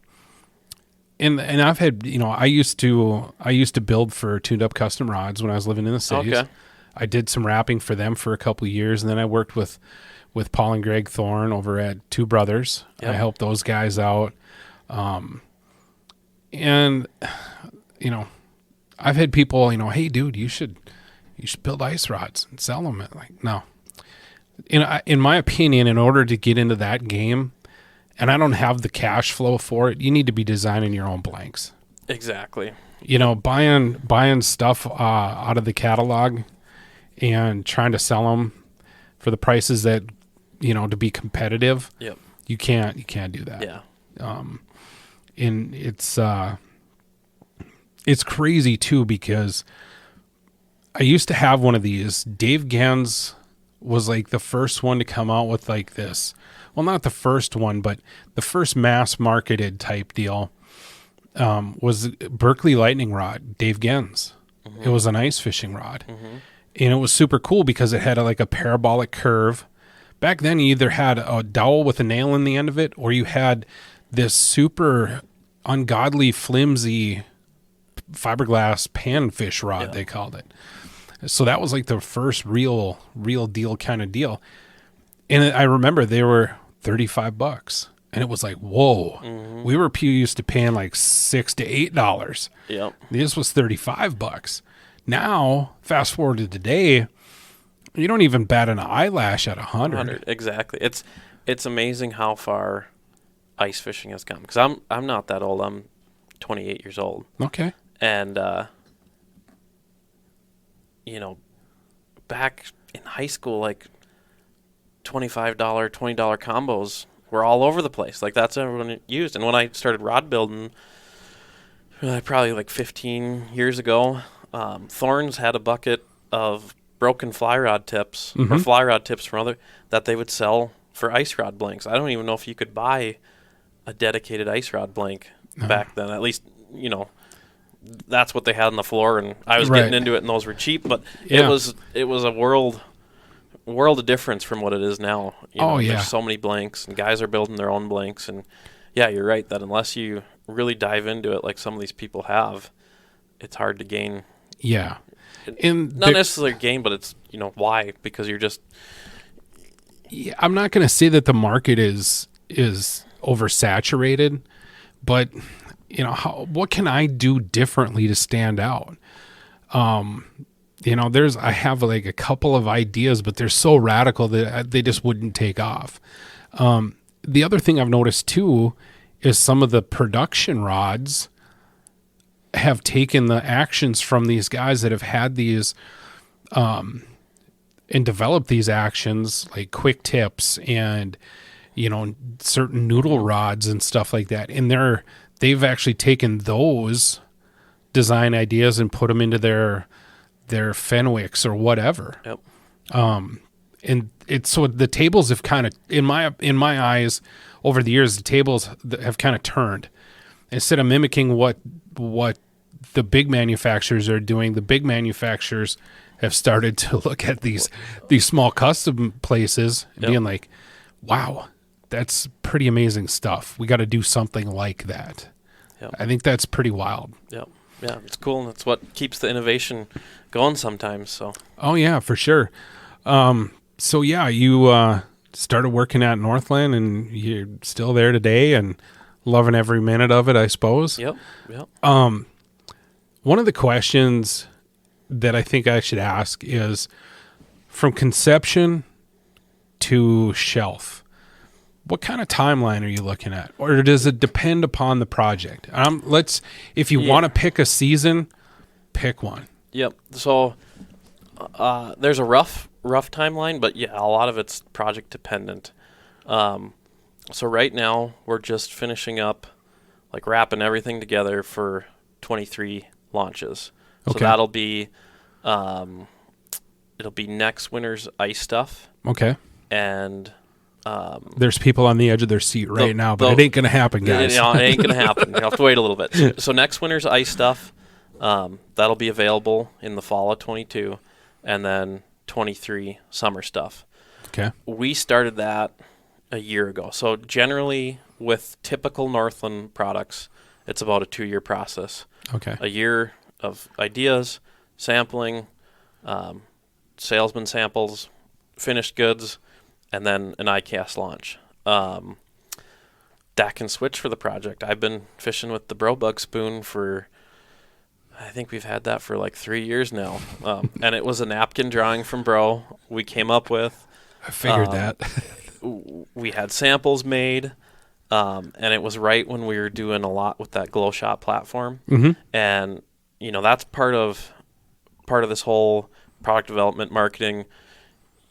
And I've had, you know, I used to build for Tuned Up Custom Rods when I was living in the cities. Okay. I did some wrapping for them for a couple of years, and then I worked with Paul and Greg Thorne over at Two Brothers. Yep. I helped those guys out. And you know, I've had people, you know, hey dude, you should build ice rods and sell them. Like, no. In my opinion, in order to get into that game, and I don't have the cash flow for it, you need to be designing your own blanks. Exactly. You know, buying stuff out of the catalog and trying to sell them for the prices that, you know, to be competitive. Yep. You can't do that. Yeah. And it's crazy too, because I used to have one of these. Dave Gens was like the first one to come out with like this. Well, not the first one, but the first mass marketed type deal was Berkeley Lightning Rod, Dave Gens. Mm-hmm. It was an ice fishing rod. Mm-hmm. And it was super cool because it had like a parabolic curve. Back then, you either had a dowel with a nail in the end of it, or you had this super ungodly, flimsy fiberglass panfish rod, they called it. So that was like the first real deal kind of deal. And I remember they were $35, and it was like, whoa. Mm-hmm. We were used to paying like $6 to $8. Yep. This was $35. Now, fast forward to today, you don't even bat an eyelash at 100. Exactly. It's amazing how far ice fishing has come. Because I'm not that old. I'm 28 years old. Okay. And, you know, back in high school, like $25, $20 combos were all over the place. Like that's everyone used. And when I started rod building, probably like 15 years ago, Thorns had a bucket of broken fly rod tips or fly rod tips from other that they would sell for ice rod blanks. I don't even know if you could buy a dedicated ice rod blank back then. At least, you know, that's what they had on the floor, and I was getting into it, and those were cheap. But it was a world of difference from what it is now. You know, there's so many blanks, and guys are building their own blanks, and yeah, you're right that unless you really dive into it, like some of these people have, it's hard to gain. Yeah, and not necessarily gain, but it's, you know, why? Because you're just. Yeah, I'm not going to say that the market is oversaturated, but you know, what can I do differently to stand out? You know, I have like a couple of ideas, but they're so radical that they just wouldn't take off. The other thing I've noticed too is some of the production rods have taken the actions from these guys that have had these, and developed these actions like quick tips and, you know, certain noodle rods and stuff like that. And they've actually taken those design ideas and put them into their Fenwicks or whatever. Yep. And it's so the tables have kind of, in my eyes, over the years, the tables have kind of turned. Instead of mimicking what the big manufacturers are doing, the big manufacturers have started to look at these small custom places and being like, wow, that's pretty amazing stuff. We got to do something like that. Yep. I think that's pretty wild. Yep. Yeah, it's cool, and that's what keeps the innovation going sometimes. So. Oh yeah, for sure. So yeah, you started working at Northland, and you're still there today, and loving every minute of it, I suppose. Yep. One of the questions that I think I should ask is, from conception to shelf, what kind of timeline are you looking at? Or does it depend upon the project? If you want to pick a season, pick one. Yep. So there's a rough timeline, but yeah, a lot of it's project dependent. So right now we're just finishing up, like wrapping everything together for 23 launches. So that'll be, it'll be next winter's ice stuff. Okay. And there's people on the edge of their seat right now, but it ain't going to happen, guys. It ain't going to happen. You'll have to wait a little bit. So next winter's ice stuff, that'll be available in the fall of 22, and then 23 summer stuff. Okay. We started that a year ago. So generally with typical Northland products, it's about a 2-year process. Okay. A year of ideas, sampling, salesman samples, finished goods, and then an ICAST launch. That can switch for the project. I've been fishing with the Bug spoon for, I think we've had that for like 3 years now. And it was a napkin drawing from Bro we came up with. I figured that. We had samples made, and it was right when we were doing a lot with that Glow Shot platform. Mm-hmm. And, you know, that's part of this whole product development marketing.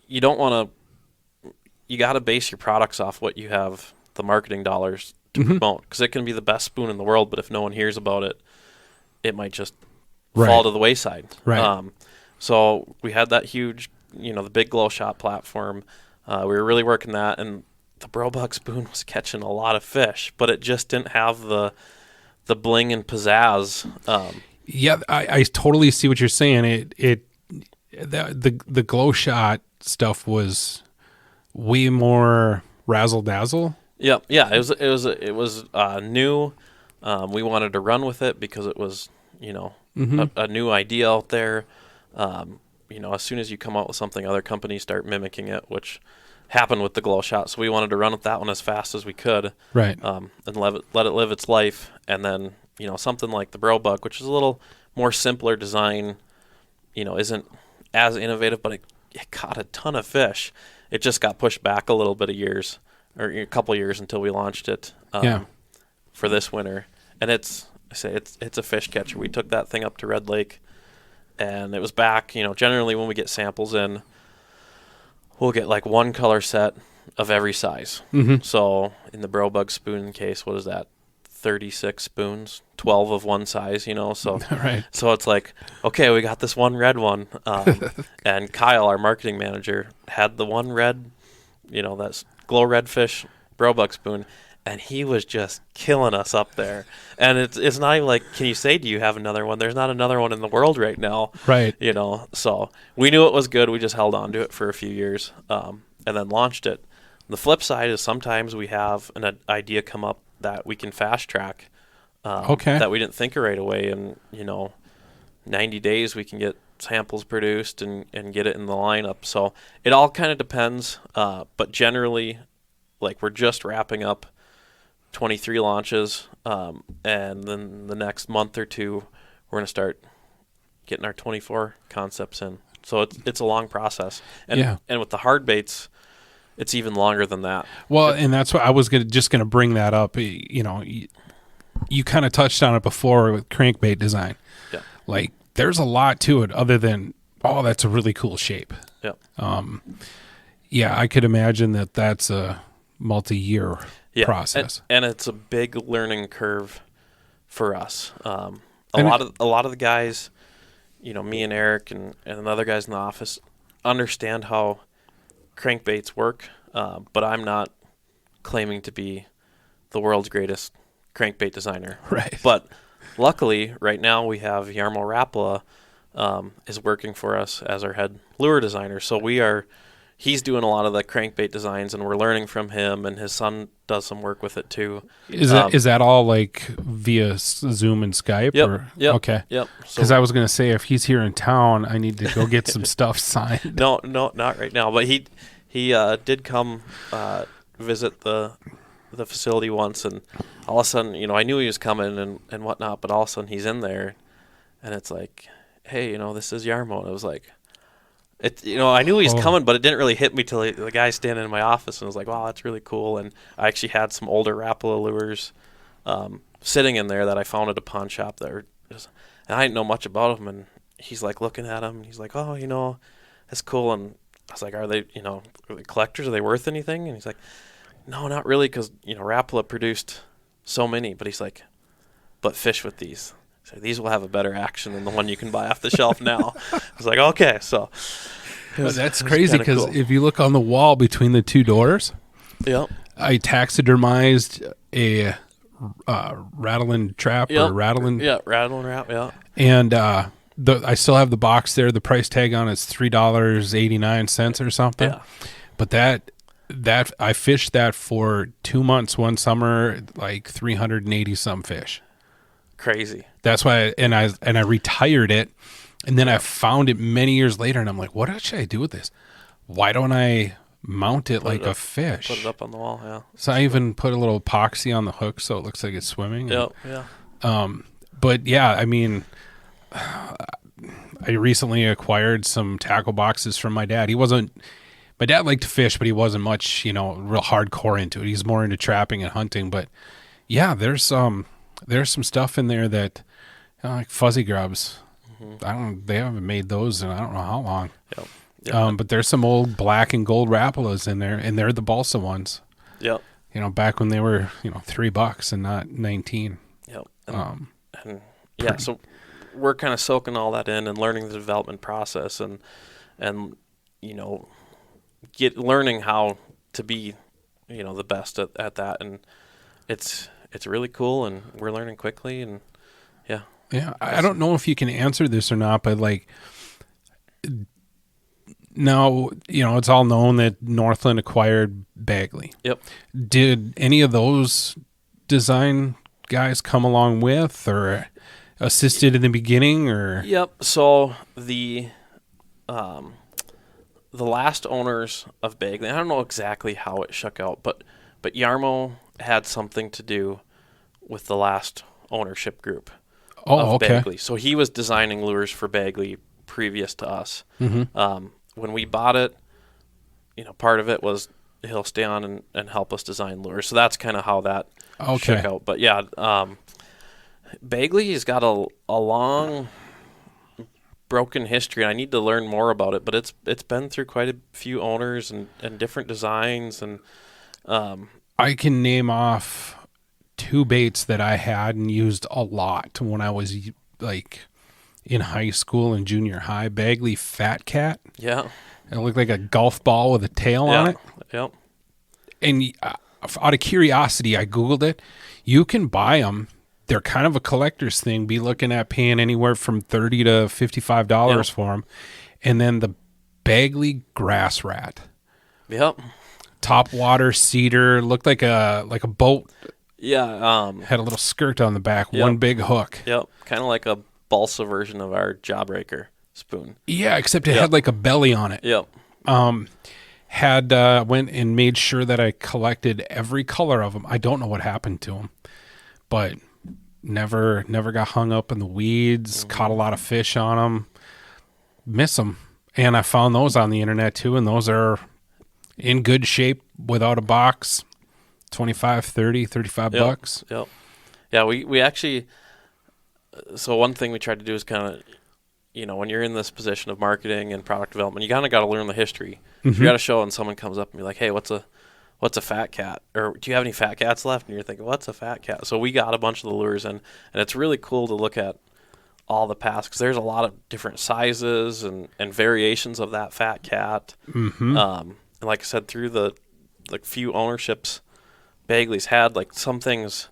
You don't want to, you got to base your products off what you have the marketing dollars to promote, because it can be the best spoon in the world, but if no one hears about it, it might just fall to the wayside. Right. So we had that huge, you know, the big Glow Shot platform. We were really working that, and the Bug spoon was catching a lot of fish, but it just didn't have the bling and pizzazz. Yeah, I totally see what you're saying. The Glow Shot stuff was way more razzle dazzle. Yeah. It was new. We wanted to run with it because it was, you know, a new idea out there. You know, as soon as you come out with something, other companies start mimicking it, which happened with the Glow Shot. So we wanted to run with that one as fast as we could, right? And let it live its life. And then, you know, something like the Bug, which is a little more simpler design, you know, isn't as innovative, but it caught a ton of fish. It just got pushed back a little bit of years, or a couple years until we launched it for this winter. And it's I say it's a fish catcher. We took that thing up to Red Lake, and it was back. Generally when we get samples in, we'll get like one color set of every size. Mm-hmm. So in the Brobug spoon case, what is that? 36 spoons, 12 of one size, so Right. So it's like, okay, we got this one red one, and Kyle, our marketing manager, had the one red, that's glow red fish Brobug spoon, and he was just killing us up there. And it's not even like, can you say, do you have another one? There's not another one in the world right now. Right. So we knew it was good. We just held on to it for a few years, and then launched it. The flip side is sometimes we have an idea come up that we can fast track, that we didn't think of right away. And, 90 days we can get samples produced and get it in the lineup. So it all kind of depends. But generally, like, we're just wrapping up 23 launches. And then the next month or two, we're going to start getting our 24 concepts in. So it's a long process. And with the hard baits, it's even longer than that. Well, and that's what I was just going to bring that up. You kind of touched on it before with crankbait design. Yeah. Like, there's a lot to it other than, oh, that's a really cool shape. Yeah. I could imagine that's a multi-year process. And it's a big learning curve for us. A lot of the guys, me and Eric and the other guys in the office understand how crankbaits work, but I'm not claiming to be the world's greatest crankbait designer. Right. But luckily, right now we have Jarmo Rapala is working for us as our head lure designer. So he's doing a lot of the crankbait designs, and we're learning from him, and his son does some work with it too. Is that all like via Zoom and Skype? Yep. Okay. Yep. Because I was going to say, if he's here in town, I need to go get some stuff signed. No, not right now. But he did come visit the facility once, and all of a sudden, I knew he was coming and whatnot, but all of a sudden he's in there, and it's like, hey, this is Jarmo. And it was like, I knew he was coming, but it didn't really hit me till the guy standing in my office, and I was like, wow, that's really cool. And I actually had some older Rapala lures sitting in there that I found at a pawn shop and I didn't know much about them, and he's like looking at them, and he's like, oh, that's cool. And I was like, are they collectors? Are they worth anything? And he's like, no, not really, because Rapala produced so many. But he's like, but fish with these. So these will have a better action than the one you can buy off the shelf now. I was like, okay, so that's crazy, because cool. if you look on the wall between the two doors, I taxidermized a rattling trap or rattling. Yeah, rattling wrap. Yeah, and I still have the box there. The price tag on it's $3.89 or something. Yeah, but that I fished that for 2 months one summer, like 380 some fish. Crazy. That's why, I retired it, and then I found it many years later, and I'm like, what should I do with this? Why don't I mount it like a fish? Put it up on the wall. Yeah. So I even put a little epoxy on the hook so it looks like it's swimming. Yeah. But yeah, I mean, I recently acquired some tackle boxes from my dad. My dad liked to fish, but he wasn't much, real hardcore into it. He's more into trapping and hunting. But yeah, there's some stuff in there that, like fuzzy grubs. Mm-hmm. They haven't made those in I don't know how long. Yep. But there's some old black and gold Rapalas in there, and they're the balsa ones. Yep. Back when they were, $3 and not 19. Yep. So we're kind of soaking all that in and learning the development process and learning how to be, the best at that. And it's really cool, and we're learning quickly, and yeah. Yeah, I don't know if you can answer this or not, but like now, it's all known that Northland acquired Bagley. Yep. Did any of those design guys come along with or assisted in the beginning or? Yep. So the last owners of Bagley, I don't know exactly how it shook out, but Jarmo had something to do with the last ownership group of Bagley. So he was designing lures for Bagley previous to us. Mm-hmm. When we bought it, part of it was he'll stay on and help us design lures. So that's kind of how that shook out. But yeah, Bagley has got a long broken history. I need to learn more about it, but it's been through quite a few owners and different designs, and I can name off 2 baits that I had and used a lot when I was like in high school and junior high. Bagley Fat Cat. yeah, It looked like a golf ball with a tail on it. Yep. And out of curiosity, I Googled it. You can buy them. They're kind of a collector's thing. Be looking at paying anywhere from $30 to $55 for them. And then the Bagley Grass Rat. Yep. Top water cedar, looked like a boat. Yeah. Had a little skirt on the back, one big hook. Yep. Kind of like a balsa version of our Jawbreaker spoon. Yeah, except it had like a belly on it. Yep. Had went and made sure that I collected every color of them. I don't know what happened to them, but never got hung up in the weeds. Caught a lot of fish on them. Miss them, and I found those on the internet too, and those are in good shape without a box. 25, 30, 35 bucks. Yep. Yeah, we actually. So one thing we tried to do is kind of, when you're in this position of marketing and product development, you kind of got to learn the history. You got to show when someone comes up and be like, "Hey, what's a fat cat?" Or, "Do you have any fat cats left?" And you're thinking, "What's a fat cat?" So we got a bunch of the lures in, and it's really cool to look at all the past, because there's a lot of different sizes and variations of that fat cat. And like I said, through the few ownerships Bagley's had, like some things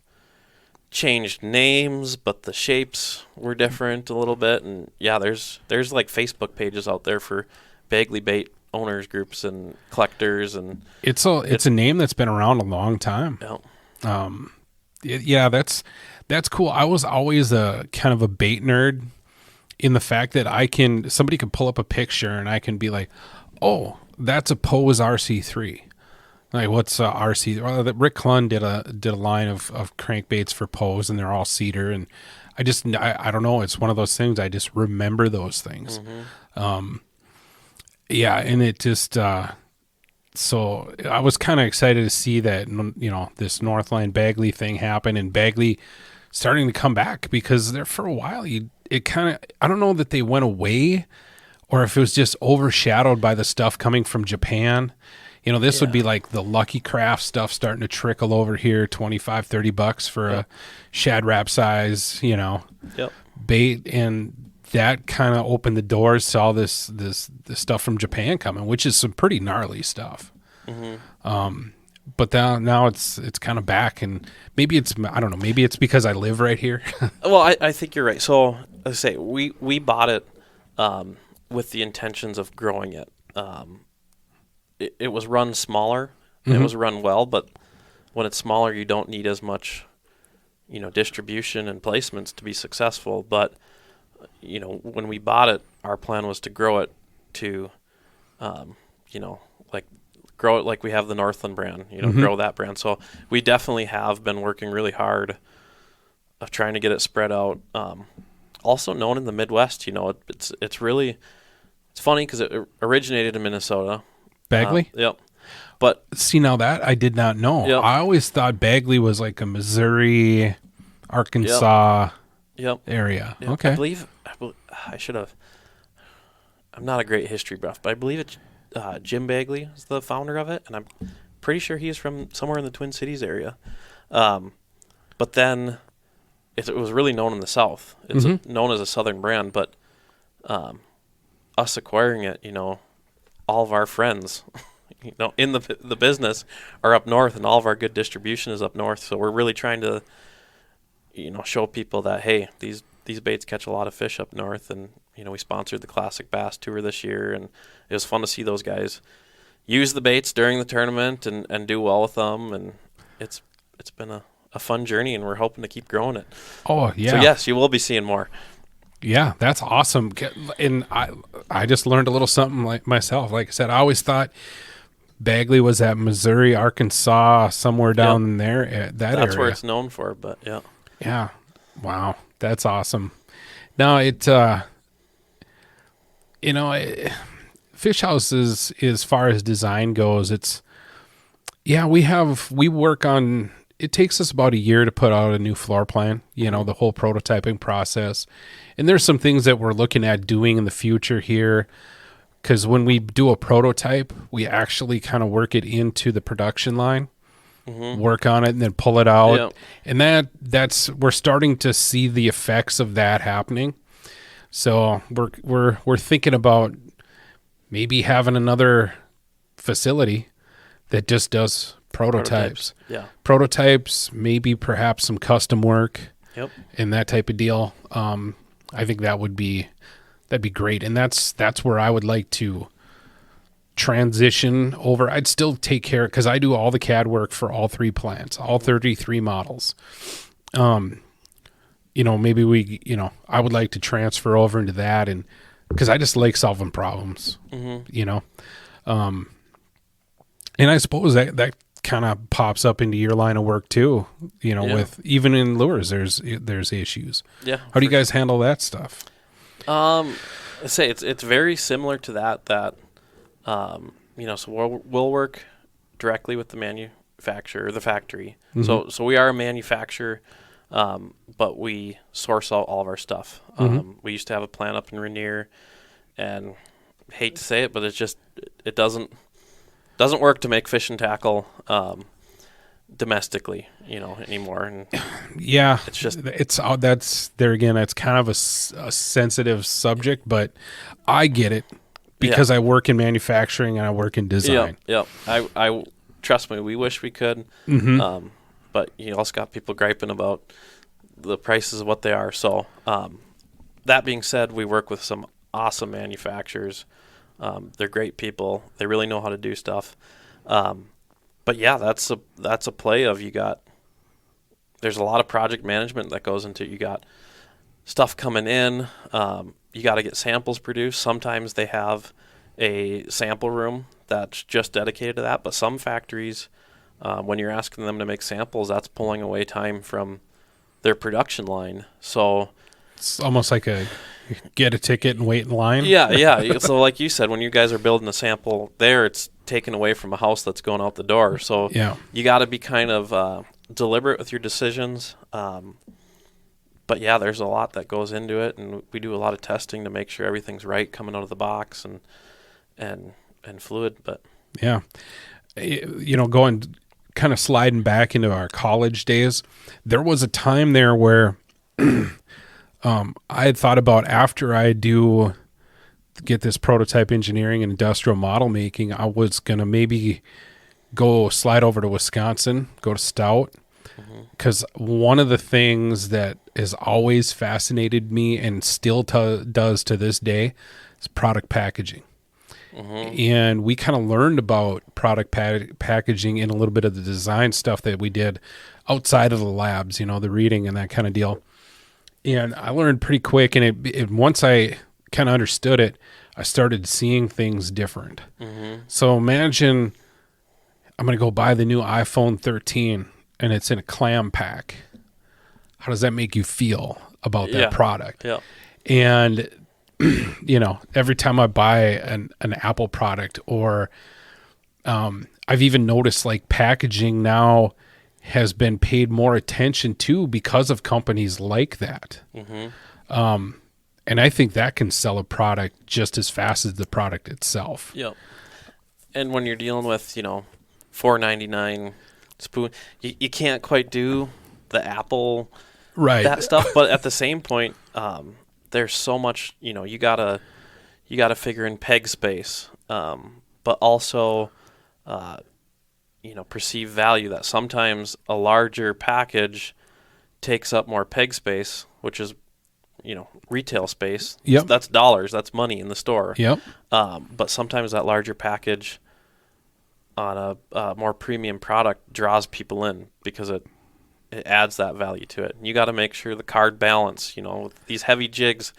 changed names, but the shapes were different a little bit. And yeah, there's like Facebook pages out there for Bagley bait owners groups and collectors, and it's a name that's been around a long time. Yeah. That's cool. I was always a kind of a bait nerd in the fact that somebody could pull up a picture and I can be like, "Oh, that's a Pose RC3." Like, what's RC? Well, Rick Clun did a line of crankbaits for Pose, and they're all cedar. And I don't know. It's one of those things. I just remember those things. Yeah, and it just so I was kind of excited to see that this Northland Bagley thing happen, and Bagley starting to come back, because there for a while I don't know that they went away, or if it was just overshadowed by the stuff coming from Japan. This would be like the Lucky Craft stuff starting to trickle over here, $25-$30 for a Shad Rap size, bait, and that kind of opened the doors to all this stuff from Japan coming, which is some pretty gnarly stuff. But now it's kind of back, and maybe I don't know, maybe it's because I live right here. Well, I think you're right. So let's say we bought it with the intentions of growing it. It was run smaller. It was run well, but when it's smaller, you don't need as much, distribution and placements to be successful. But, when we bought it, our plan was to grow it to, grow it like we have the Northland brand, grow that brand. So we definitely have been working really hard of trying to get it spread out. Also known in the Midwest, it's funny because it originated in Minnesota. Bagley? Yep. But see, now that I did not know. Yep. I always thought Bagley was like a Missouri, Arkansas area. Yep. Okay. I believe I should have. I'm not a great history buff, but I believe it's Jim Bagley is the founder of it, and I'm pretty sure he's from somewhere in the Twin Cities area. But then it was really known in the South. It's known as a Southern brand, but us acquiring it, all of our friends, in the business are up north, and all of our good distribution is up north. So we're really trying to, show people that, hey, these baits catch a lot of fish up north. And, we sponsored the Classic Bass Tour this year, and it was fun to see those guys use the baits during the tournament and do well with them. And it's been a fun journey, and we're hoping to keep growing it. Oh, yeah. So, yes, you will be seeing more. Yeah, that's awesome. And I just learned a little something like myself. Like I said, I always thought Bagley was at Missouri, Arkansas, somewhere down there. That's area. Where it's known for, but yeah. Yeah. Wow. That's awesome. Now fish houses, as far as design goes, we work on it takes us about a year to put out a new floor plan, you know, the whole prototyping process. And there's some things that we're looking at doing in the future here, because when we do a prototype, we actually kind of work it into the production line, work on it, and then pull it out. Yep. And that's we're starting to see the effects of that happening. So we're thinking about maybe having another facility that just does prototypes. Yeah. Prototypes, maybe perhaps some custom work. Yep. And that type of deal. I think that'd be great. And that's where I would like to transition over. I'd still take care, because I do all the CAD work for all 3 plants, all 33 models. You know, maybe I would like to transfer over into that, and because I just like solving problems, you know. And I suppose that kind of pops up into your line of work too, you know, with even in lures, there's issues. Yeah. How do you guys handle that stuff? I say it's very similar to that, you know, so we'll work directly with the manufacturer, the factory. So we are a manufacturer, but we source out all of our stuff. We used to have a plant up in Rainier, and hate to say it, but it doesn't work to make fish and tackle domestically, you know, anymore. And yeah, it's there again. It's kind of a sensitive subject, but I get it because I work in manufacturing and I work in design. Yep. I trust me. We wish we could, but you also got people griping about the prices of what they are. So that being said, we work with some awesome manufacturers. They're great people. They really know how to do stuff. But yeah, that's a play of there's a lot of project management that goes into it. You got stuff coming in. You got to get samples produced. Sometimes they have a sample room that's just dedicated to that. But some factories, when you're asking them to make samples, that's pulling away time from their production line. So it's almost like get a ticket and wait in line. Yeah. So like you said, when you guys are building a sample there, it's taken away from a house that's going out the door. So you got to be kind of deliberate with your decisions. But yeah, there's a lot that goes into it, and we do a lot of testing to make sure everything's right coming out of the box and fluid. But yeah, you know, going kind of sliding back into our college days, there was a time there where I had thought about, after I do get this prototype engineering and industrial model making, I was going to maybe go slide over to Wisconsin, go to Stout. Because one of the things that has always fascinated me and still does to this day is product packaging. And we kind of learned about product packaging in a little bit of the design stuff that we did outside of the labs, you know, the reading and that kind of deal. And I learned pretty quick, and it once I kind of understood it, I started seeing things different. So imagine I'm going to go buy the new iPhone 13, and it's in a clam pack. How does that make you feel about that product? Yeah. And, you know, every time I buy an Apple product, or I've even noticed like packaging now has been paid more attention to because of companies like that. And I think that can sell a product just as fast as the product itself. Yep. And when you're dealing with, you know, $4.99 spoon, you can't quite do the Apple that stuff, but at the same point, there's so much, you know, you gotta figure in peg space, but also you know, perceived value, that sometimes a larger package takes up more peg space, which is, you know, retail space. Yep. That's dollars, that's money in the store. Yep. But sometimes that larger package on a more premium product draws people in because it adds that value to it. And you got to make sure the card balance, you know, with these heavy jigs,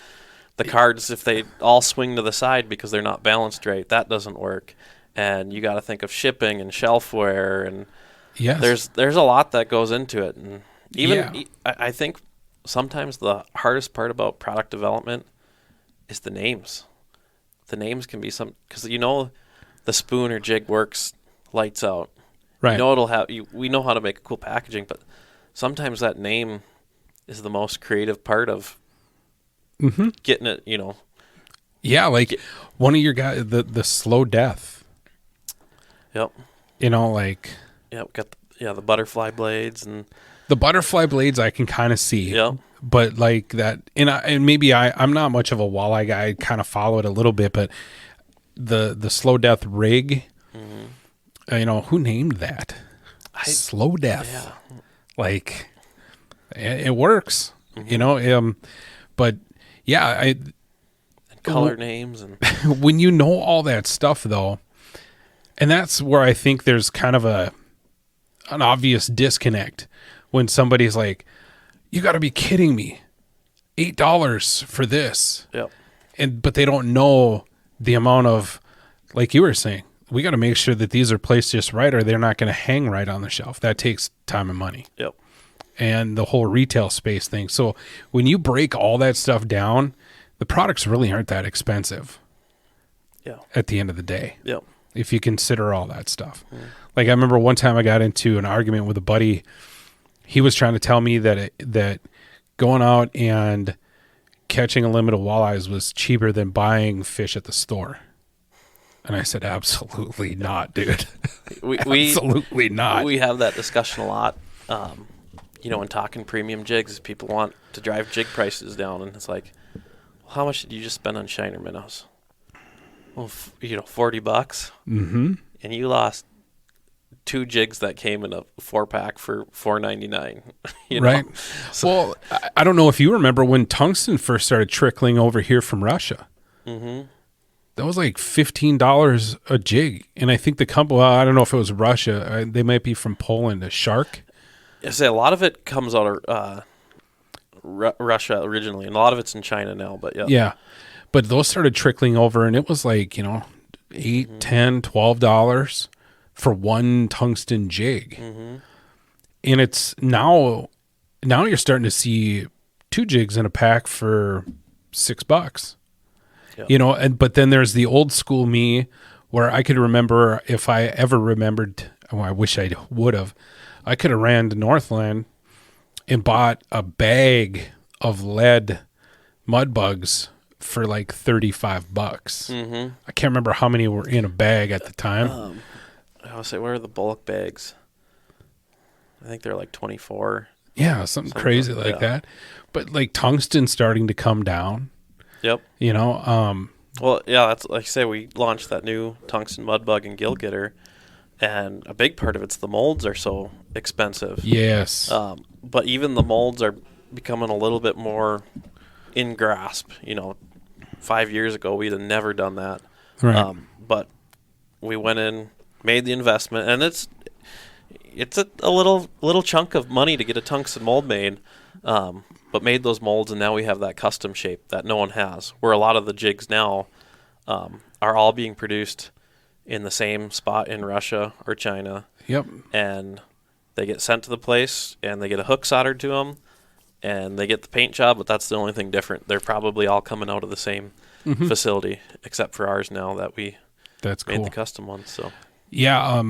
the cards, if they all swing to the side because they're not balanced right, that doesn't work. And you got to think of shipping and shelfware, and there's a lot that goes into it. And even I think sometimes the hardest part about product development is the names. The names can be because, you know, the spoon or jig works lights out, Right. You know it'll have. We know how to make cool packaging, but sometimes that name is the most creative part of getting it. You know. Yeah, like one of your guys, the slow death. Yep. You know, like. Yep. Got the butterfly blades and the butterfly blades I can kind of see. Yep. But like that, and maybe I'm not much of a walleye guy. I kind of follow it a little bit, but the slow death rig. You know, who named that? Slow death. Yeah. Like, it works, you know. But yeah, and color names and when you know all that stuff though, and that's where I think there's kind of an obvious disconnect when somebody's like, "You got to be kidding me, $8 for this," but they don't know the amount of, like you were saying. We got to make sure that these are placed just right, or they're not going to hang right on the shelf. That takes time and money. Yep. And the whole retail space thing. So when you break all that stuff down, the products really aren't that expensive. Yeah. At the end of the day. Yep. If you consider all that stuff. Like I remember one time I got into an argument with a buddy. He was trying to tell me that going out and catching a limit of walleyes was cheaper than buying fish at the store. And I said, absolutely not, dude. Absolutely not. We have that discussion a lot. You know, when talking premium jigs, people want to drive jig prices down. And it's like, well, how much did you just spend on shiner minnows? Well, $40. Mm-hmm. And you lost 2 jigs that came in a 4-pack for $4.99. You know? Right. So, well, I don't know if you remember when tungsten first started trickling over here from Russia. Mm-hmm. That was like $15 a jig. And I think the company, well, I don't know if it was Russia. They might be from Poland, a shark. I say a lot of it comes out of Russia originally, and a lot of it's in China now. But yeah. But those started trickling over, and it was like, you know, $8, $10, $12 for one tungsten jig. Mm-hmm. And it's now you're starting to see 2 jigs in a pack for $6. Yep. You know, but then there's the old school me where I could remember, if I ever remembered, I wish I would have, I could have ran to Northland and bought a bag of lead mud bugs for like $35. Mm-hmm. I can't remember how many were in a bag at the time. I would say, what are the bulk bags? I think they're like 24. Yeah, something crazy like that. But like tungsten starting to come down. Yep. You know, well, yeah, that's like I say, we launched that new tungsten mud bug and gill getter, and a big part of it's the molds are so expensive. Yes. But even the molds are becoming a little bit more in grasp. You know, 5 years ago we'd have never done that. Right. But we went in, made the investment, and it's a little chunk of money to get a tungsten mold made. But made those molds, and now we have that custom shape that no one has, where a lot of the jigs now are all being produced in the same spot in Russia or China. Yep. And they get sent to the place, and they get a hook soldered to them, and they get the paint job, but that's the only thing different. They're probably all coming out of the same facility, except for ours now that we made the custom ones. So yeah,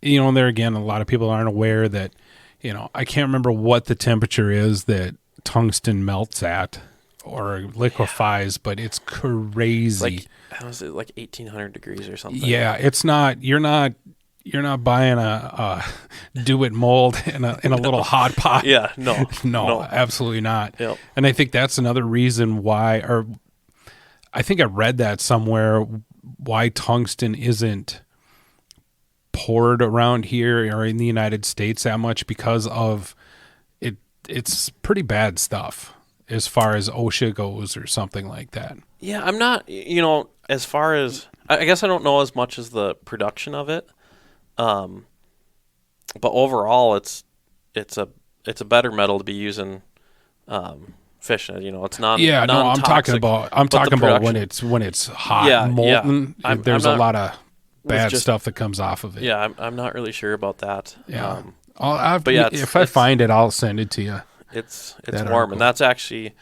you know, there again, a lot of people aren't aware that, you know, I can't remember what the temperature is that tungsten melts at or liquefies, but it's crazy. Like, how is it, like 1800 degrees or something? Yeah, it's not. You're not buying a do it mold in a little hot pot. Yeah, no, absolutely not. Yep. And I think that's another reason why, or I think I read that somewhere, why tungsten isn't poured around here or in the United States that much, because of it. It's pretty bad stuff as far as OSHA goes or something like that. Yeah, I'm not, you know, as far as, I guess I don't know as much as the production of it. But overall it's a better metal to be using fishing. You know, it's not. Yeah, no, I'm talking about when it's hot, molten. Yeah. There's a lot of bad stuff that comes off of it. Yeah, I'm not really sure about that. Yeah, if I find it, I'll send it to you. It's warm, and that's actually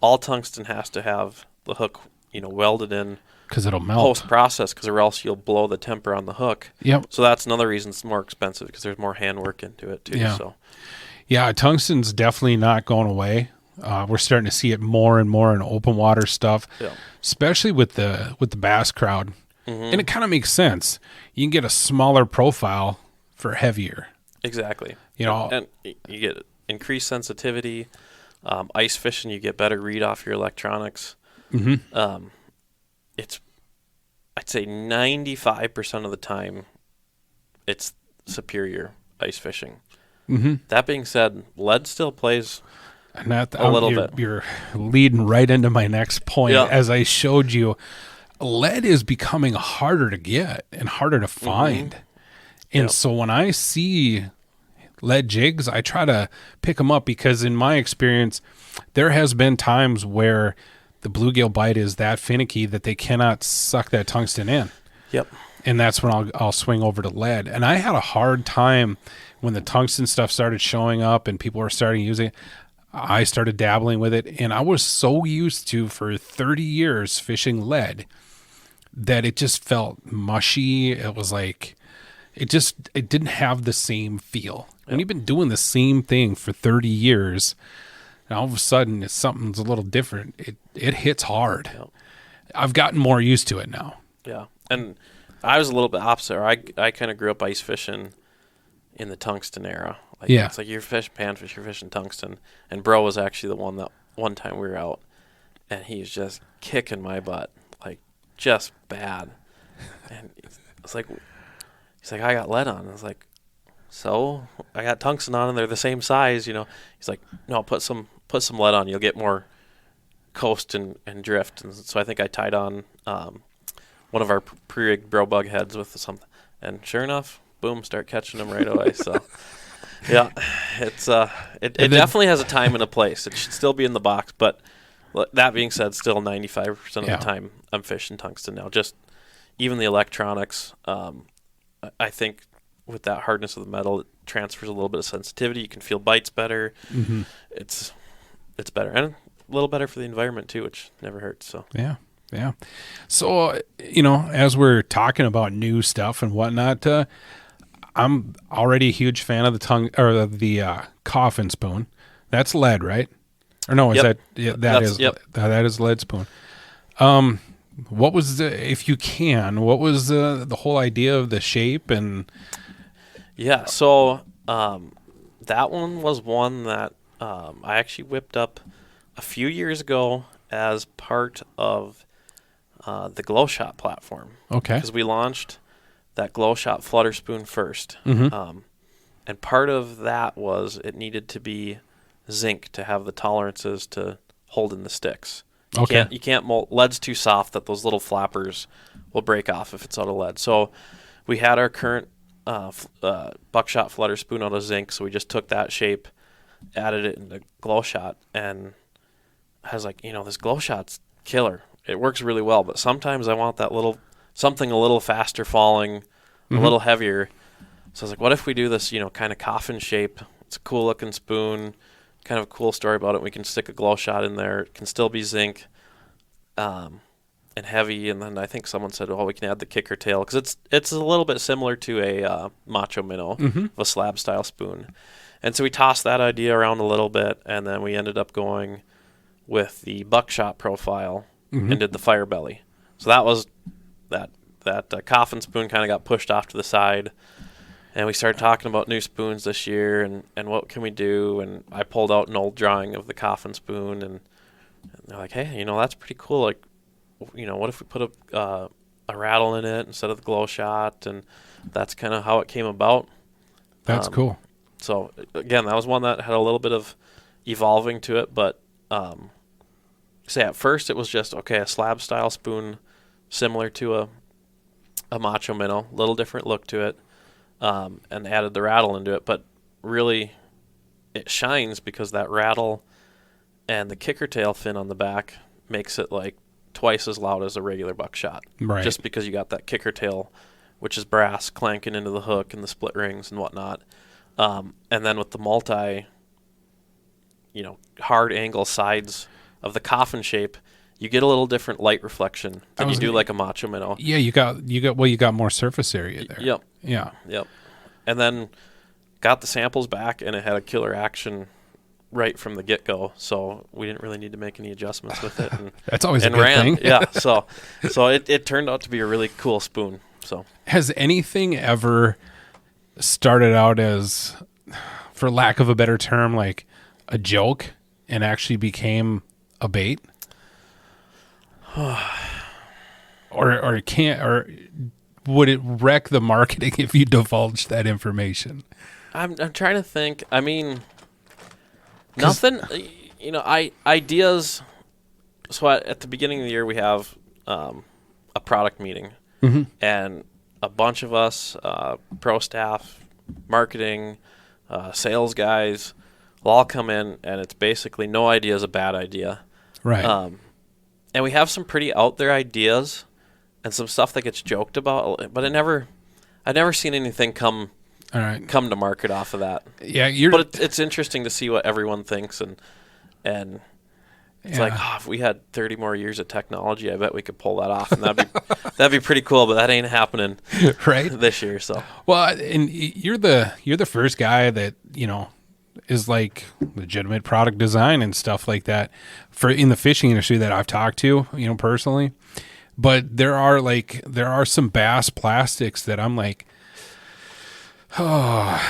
all tungsten has to have the hook, you know, welded in because it'll melt. post-process, because or else you'll blow the temper on the hook. Yep. So that's another reason it's more expensive, because there's more handwork into it too. Yeah. So Yeah, tungsten's definitely not going away. We're starting to see it more and more in open water stuff, especially with the bass crowd. And it kind of makes sense. You can get a smaller profile for heavier. exactly. You know, And you get increased sensitivity. Ice fishing, you get better read off your electronics. It's, I'd say 95% of the time, it's superior ice fishing. That being said, lead still plays and that, a little bit. You're leading right into my next point. Yeah. As I showed you, lead is becoming harder to get and harder to find. And so when I see lead jigs, I try to pick them up, because in my experience, there has been times where the bluegill bite is that finicky that they cannot suck that tungsten in. Yep. And that's when I'll swing over to lead. And I had a hard time when the tungsten stuff started showing up and people were starting using it. I started dabbling with it, and I was so used to, for 30 years, fishing lead that it just felt mushy. It was like, it didn't have the same feel. When you've been doing the same thing for 30 years, and all of a sudden it's something's a little different, it hits hard. I've gotten more used to it now. Yeah. And I was a little bit opposite. I kind of grew up ice fishing in the tungsten era. Like, it's like you're fishing panfish, you're fishing tungsten. And bro was actually the one that one time we were out, and he was just kicking my butt, like just bad. And it's like, he's like, I got lead on. I was like, so I got tungsten on, and they're the same size, you know. He's like, no, put some lead on. You'll get more coast and drift. And so I think I tied on one of our pre-rigged bro bug heads with something, and sure enough, boom, start catching them right away. So yeah, it's it definitely has a time and a place. It should still be in the box, but that being said, still 95% of the time I'm fishing tungsten now. Just even the electronics, I think with that hardness of the metal, it transfers a little bit of sensitivity. You can feel bites better. It's better, and a little better for the environment too, which never hurts. So yeah. So as we're talking about new stuff and whatnot, I'm already a huge fan of the Coffin Spoon. That's lead, right? Or no, is that that is lead spoon. What was if you can, what was the whole idea of the shape? And yeah, so that one was one that I actually whipped up a few years ago as part of the Glow Shot platform. Okay. Because we launched that Glow Shot Flutter spoon first. And part of that was it needed to be zinc to have the tolerances to hold in the sticks. You can't mold. Lead's too soft that those little flappers will break off if it's out of lead. So we had our current buckshot flutter spoon out of zinc, so we just took that shape, added it into Glow Shot, and I was like, this Glow Shot's killer. It works really well, but sometimes I want that something a little faster falling, a little heavier. So I was like, what if we do this, kind of coffin shape? It's a cool looking spoon, kind of a cool story about it. We can stick a Glow Shot in there. It can still be zinc and heavy. And then I think someone said, we can add the kicker tail, because it's a little bit similar to a macho minnow, a slab style spoon. And so we tossed that idea around a little bit, and then we ended up going with the buckshot profile and did the fire belly. So that was that coffin spoon kind of got pushed off to the side, and we started talking about new spoons this year and what can we do. And I pulled out an old drawing of the coffin spoon, and they're like, hey, that's pretty cool. Like, what if we put a rattle in it instead of the Glow Shot? And that's kind of how it came about. That's cool. So again, that was one that had a little bit of evolving to it, but at first it was just a slab style spoon similar to a macho minnow, little different look to it, and added the rattle into it. But really, it shines because that rattle and the kicker tail fin on the back makes it like twice as loud as a regular buckshot. Right. Just because you got that kicker tail, which is brass, clanking into the hook and the split rings and whatnot. And then with the multi, hard angle sides of the coffin shape, you get a little different light reflection than you do gonna- like a macho minnow. Yeah, you got more surface area there. Yep. Yeah. Yep. And then got the samples back, and it had a killer action right from the get-go, so we didn't really need to make any adjustments with it. And, That's always and a good ran. thing. Yeah, so it turned out to be a really cool spoon. So Has anything ever started out as, for lack of a better term, like a joke and actually became a bait? or it can't, or would it wreck the marketing if you divulged that information? I'm trying to think. I mean, nothing. Ideas. So at the beginning of the year, we have a product meeting, and a bunch of us, pro staff, marketing, sales guys, will all come in, and it's basically no idea is a bad idea. Right. And we have some pretty out there ideas and some stuff that gets joked about, but I've never seen anything come All right. to market off of that. Yeah, But it's interesting to see what everyone thinks, and it's like, if we had 30 more years of technology, I bet we could pull that off, and that'd be pretty cool. But that ain't happening right this year. So well, and you're the first guy that is like legitimate product design and stuff like that for in the fishing industry that I've talked to, personally. But there are some bass plastics that I'm like, oh,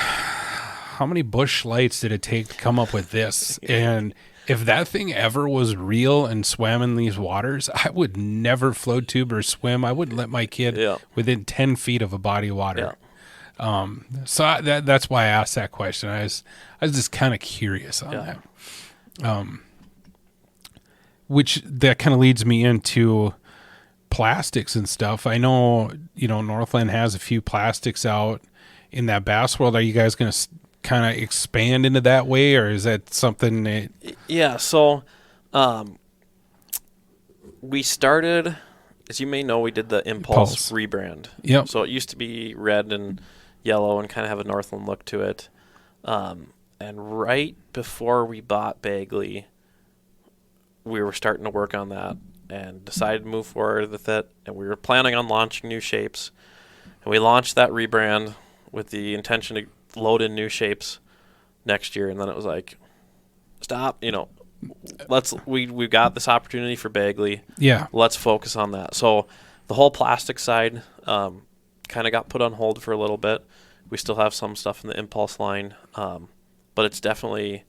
how many bush lights did it take to come up with this? And if that thing ever was real and swam in these waters, I would never float tube or swim. I wouldn't let my kid within 10 feet of a body of water. Yeah. So that's why I asked that question. I was just kind of curious on that. Which that kind of leads me into plastics and stuff. I know, Northland has a few plastics out in that bass world. Are you guys going to kind of expand into that way, or is that something that... Yeah, so we started, as you may know, we did the Impulse rebrand. Yep. So it used to be red and yellow and kind of have a Northland look to it. And right before we bought Bagley, we were starting to work on that and decided to move forward with it. And we were planning on launching new shapes. And we launched that rebrand with the intention to load in new shapes next year. And then it was like, stop, we got this opportunity for Bagley. Yeah. Let's focus on that. So the whole plastic side kind of got put on hold for a little bit. We still have some stuff in the Impulse line, but it's definitely,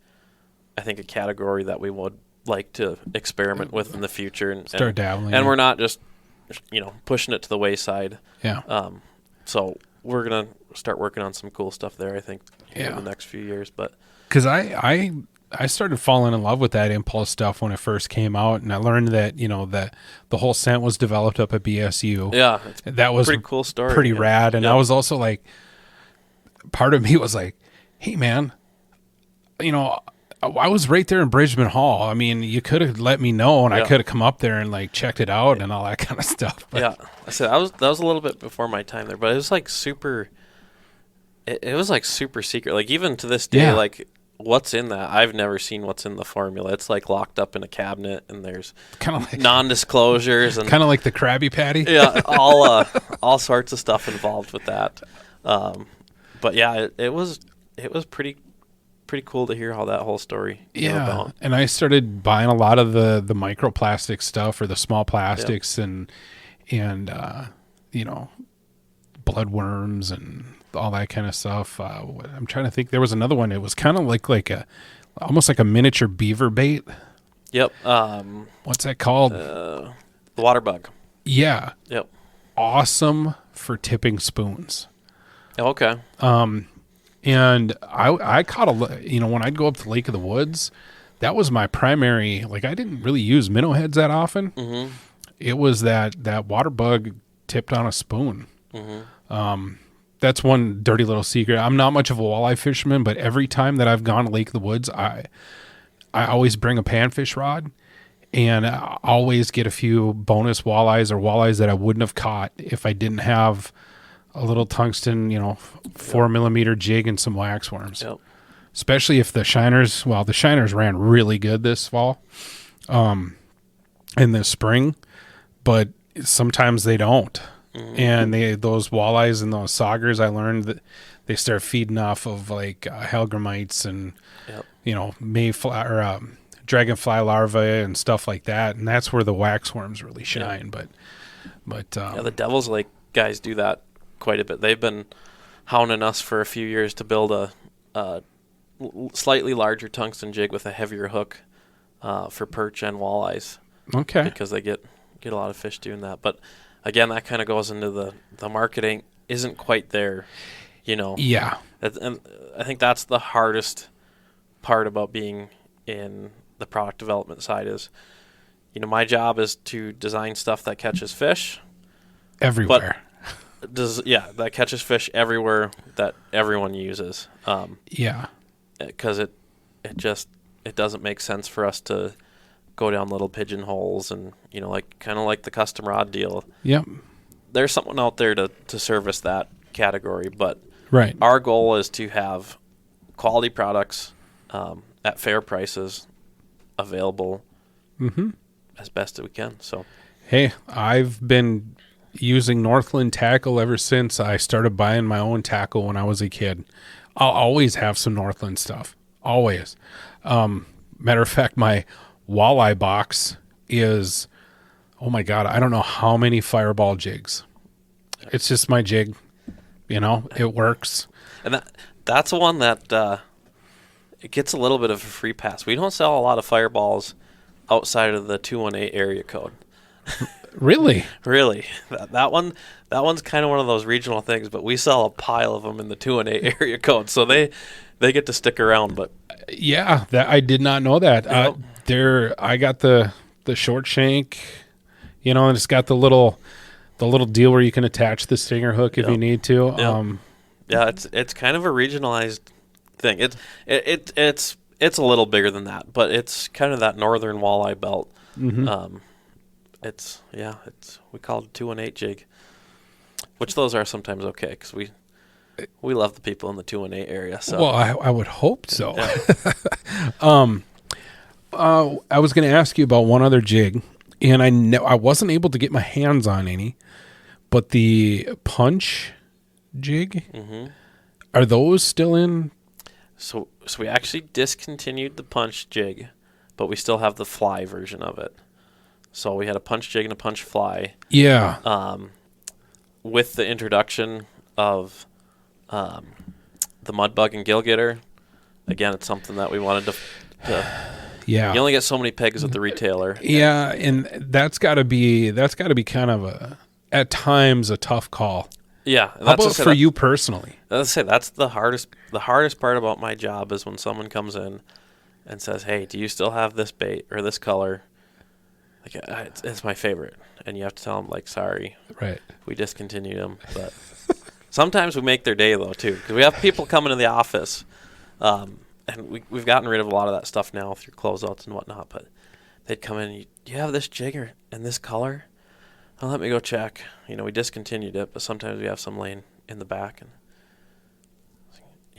I think, a category that we would like to experiment with in the future and start dabbling. And we're not just, pushing it to the wayside. Yeah. So we're gonna start working on some cool stuff there, I think, in the next few years. But because I started falling in love with that Impulse stuff when it first came out, and I learned that that the whole scent was developed up at BSU. Yeah, that was pretty cool story. Pretty rad, and I was also like, part of me was like, hey man, I was right there in Bridgman Hall. I mean, you could have let me know, and I could have come up there and like checked it out and all that kind of stuff. But yeah, I said that was a little bit before my time there, but it was like super. It was like super secret. Like even to this day, like what's in that? I've never seen what's in the formula. It's like locked up in a cabinet, and there's kind of like non-disclosures and kind of like the Krabby Patty. Yeah, all sorts of stuff involved with that. But yeah, it was pretty cool to hear how that whole story came about. And I started buying a lot of the microplastic stuff or the small plastics and bloodworms and all that kind of stuff. I'm trying to think. There was another one. It was kind of like almost like a miniature beaver bait. Yep. What's that called? The water bug. Yeah. Yep. Awesome for tipping spoons. Okay. And I caught when I'd go up to Lake of the Woods, that was my primary. Like I didn't really use minnow heads that often. Mm-hmm. It was that water bug tipped on a spoon. Mm-hmm. That's one dirty little secret. I'm not much of a walleye fisherman, but every time that I've gone to Lake of the Woods, I always bring a panfish rod, and I always get a few bonus walleyes or walleyes that I wouldn't have caught if I didn't have a little tungsten, 4mm jig and some waxworms. Yep. Especially if the shiners ran really good this fall. in the spring, but sometimes they don't. And those walleyes and those saugers, I learned that they start feeding off of like hellgrammites and mayfly or dragonfly larvae and stuff like that, and that's where the waxworms really shine. But the Devil's Lake guys do that quite a bit. They've been hounding us for a few years to build a slightly larger tungsten jig with a heavier hook for perch and walleyes. Okay. Because they get a lot of fish doing that. But again, that kind of goes into the marketing isn't quite there, Yeah. And I think that's the hardest part about being in the product development side is, my job is to design stuff that catches fish. Everywhere. That catches fish everywhere that everyone uses. Because it doesn't make sense for us to go down little pigeonholes and kind of like the custom rod deal. Yep. There's someone out there to service that category, but right. Our goal is to have quality products at fair prices available as best as we can. So, hey, I've been using Northland Tackle ever since I started buying my own tackle when I was a kid. I'll always have some Northland stuff. Always. Matter of fact, my walleye box is, oh my God, I don't know how many fireball jigs. It's just my jig. It works. And that's one that it gets a little bit of a free pass. We don't sell a lot of fireballs outside of the 218 area code. Really? Really. That one's kind of one of those regional things, but we sell a pile of them in the 218 area code, so they get to stick around. But yeah, that I did not know that. I got the short shank, and it's got the little deal where you can attach the stinger hook if you need to. It's kind of a regionalized thing. It's a little bigger than that, but it's kind of that northern walleye belt. We call it a 218 jig, which those are sometimes okay because we love the people in the 218 area. So well, I would hope so. Yeah. I was going to ask you about one other jig, and I wasn't able to get my hands on any, but the punch jig, are those still in? So we actually discontinued the punch jig, but we still have the fly version of it. So we had a punch jig and a punch fly. Yeah. With the introduction of the mud bug and gill getter, again, it's something that we wanted to yeah. You only get so many pegs at the retailer. Yeah, and that's got to be kind of at times a tough call. Yeah. How about for you personally? Let's say that's the hardest part about my job is when someone comes in and says, "Hey, do you still have this bait or this color?" Like it's my favorite, and you have to tell them like, "Sorry, right, we discontinued them." But sometimes we make their day though too, because we have people coming to the office, and we've gotten rid of a lot of that stuff now through closeouts and whatnot. But they'd come in, "Do you have this jigger and this color?" "Oh, let me go check." We discontinued it, but sometimes we have some laying in the back, and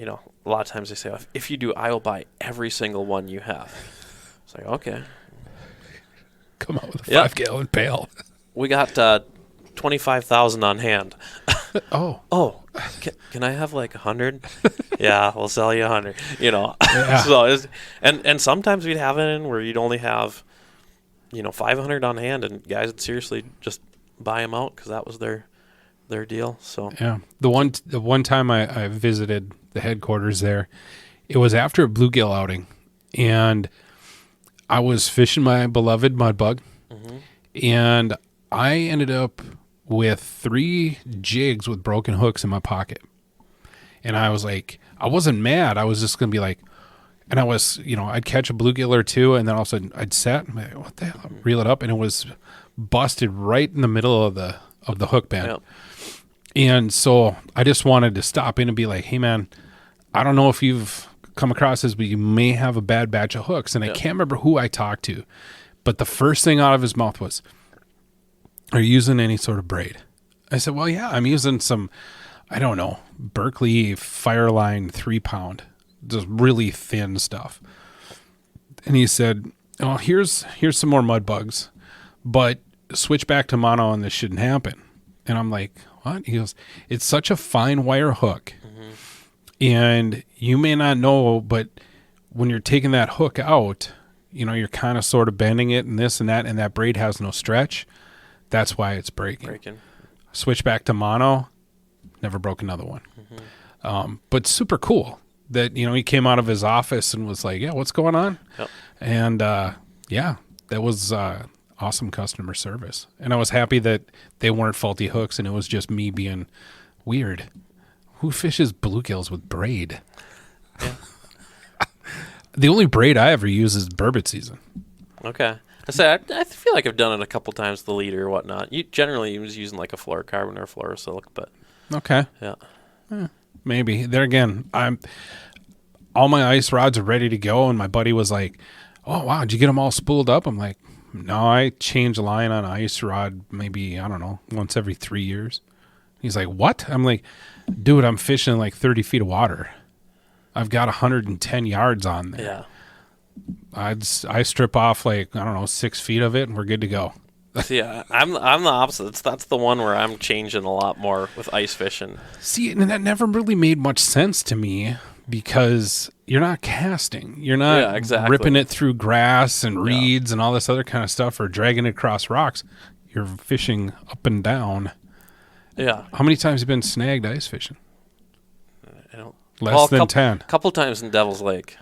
a lot of times they say, "If you do, I will buy every single one you have." It's like, okay. Come out with a 5-gallon pail. We got 25,000 on hand. Oh. Can I have like 100? Yeah, we'll sell you 100. Yeah. So and sometimes we'd have it in where you'd only have 500 on hand, and guys would seriously just buy them out because that was their deal. So yeah, the one time I visited the headquarters there, it was after a bluegill outing, and I was fishing my beloved mud bug, and I ended up with 3 jigs with broken hooks in my pocket. And I was like, I wasn't mad. I was just going to be like, and I was, I'd catch a bluegill or two, and then all of a sudden I'd set, and I'm like, what the hell? I'd reel it up, and it was busted right in the middle of the hook band. Yep. And so I just wanted to stop in and be like, hey man, I don't know if you've come across this, but you may have a bad batch of hooks. And I can't remember who I talked to, but the first thing out of his mouth was, are you using any sort of braid? I said, well, yeah, I'm using some, I don't know, Berkeley Fireline 3-pound, just really thin stuff. And he said, oh, here's some more mud bugs. but switch back to mono and this shouldn't happen. And I'm like, what? He goes, it's such a fine wire hook. And you may not know, but when you're taking that hook out, you're kind of sort of bending it and this and that braid has no stretch. That's why it's breaking. Switch back to mono, never broke another one. But super cool that, he came out of his office and was like, yeah, what's going on? Yep. And, that was awesome customer service. And I was happy that they weren't faulty hooks and it was just me being weird. Who fishes bluegills with braid? Yeah. The only braid I ever use is burbot season. Okay. I feel like I've done it a couple times, the leader or whatnot. You generally was using like a fluorocarbon or a fluorosilk, but okay. Yeah. Maybe. There again, all my ice rods are ready to go, and my buddy was like, oh, wow, did you get them all spooled up? I'm like, no, I change a line on an ice rod maybe, I don't know, once every 3 years. He's like, what? I'm like, dude, I'm fishing like 30 feet of water. I've got 110 yards on there. Yeah. I strip off like, I don't know, 6 feet of it and we're good to go. See, I'm the opposite. That's the one where I'm changing a lot more with ice fishing. See, and that never really made much sense to me because you're not casting. You're not ripping it through grass and reeds and all this other kind of stuff or dragging it across rocks. You're fishing up and down. Yeah. How many times have you been snagged ice fishing? I don't. Less than 10. A couple times in Devil's Lake.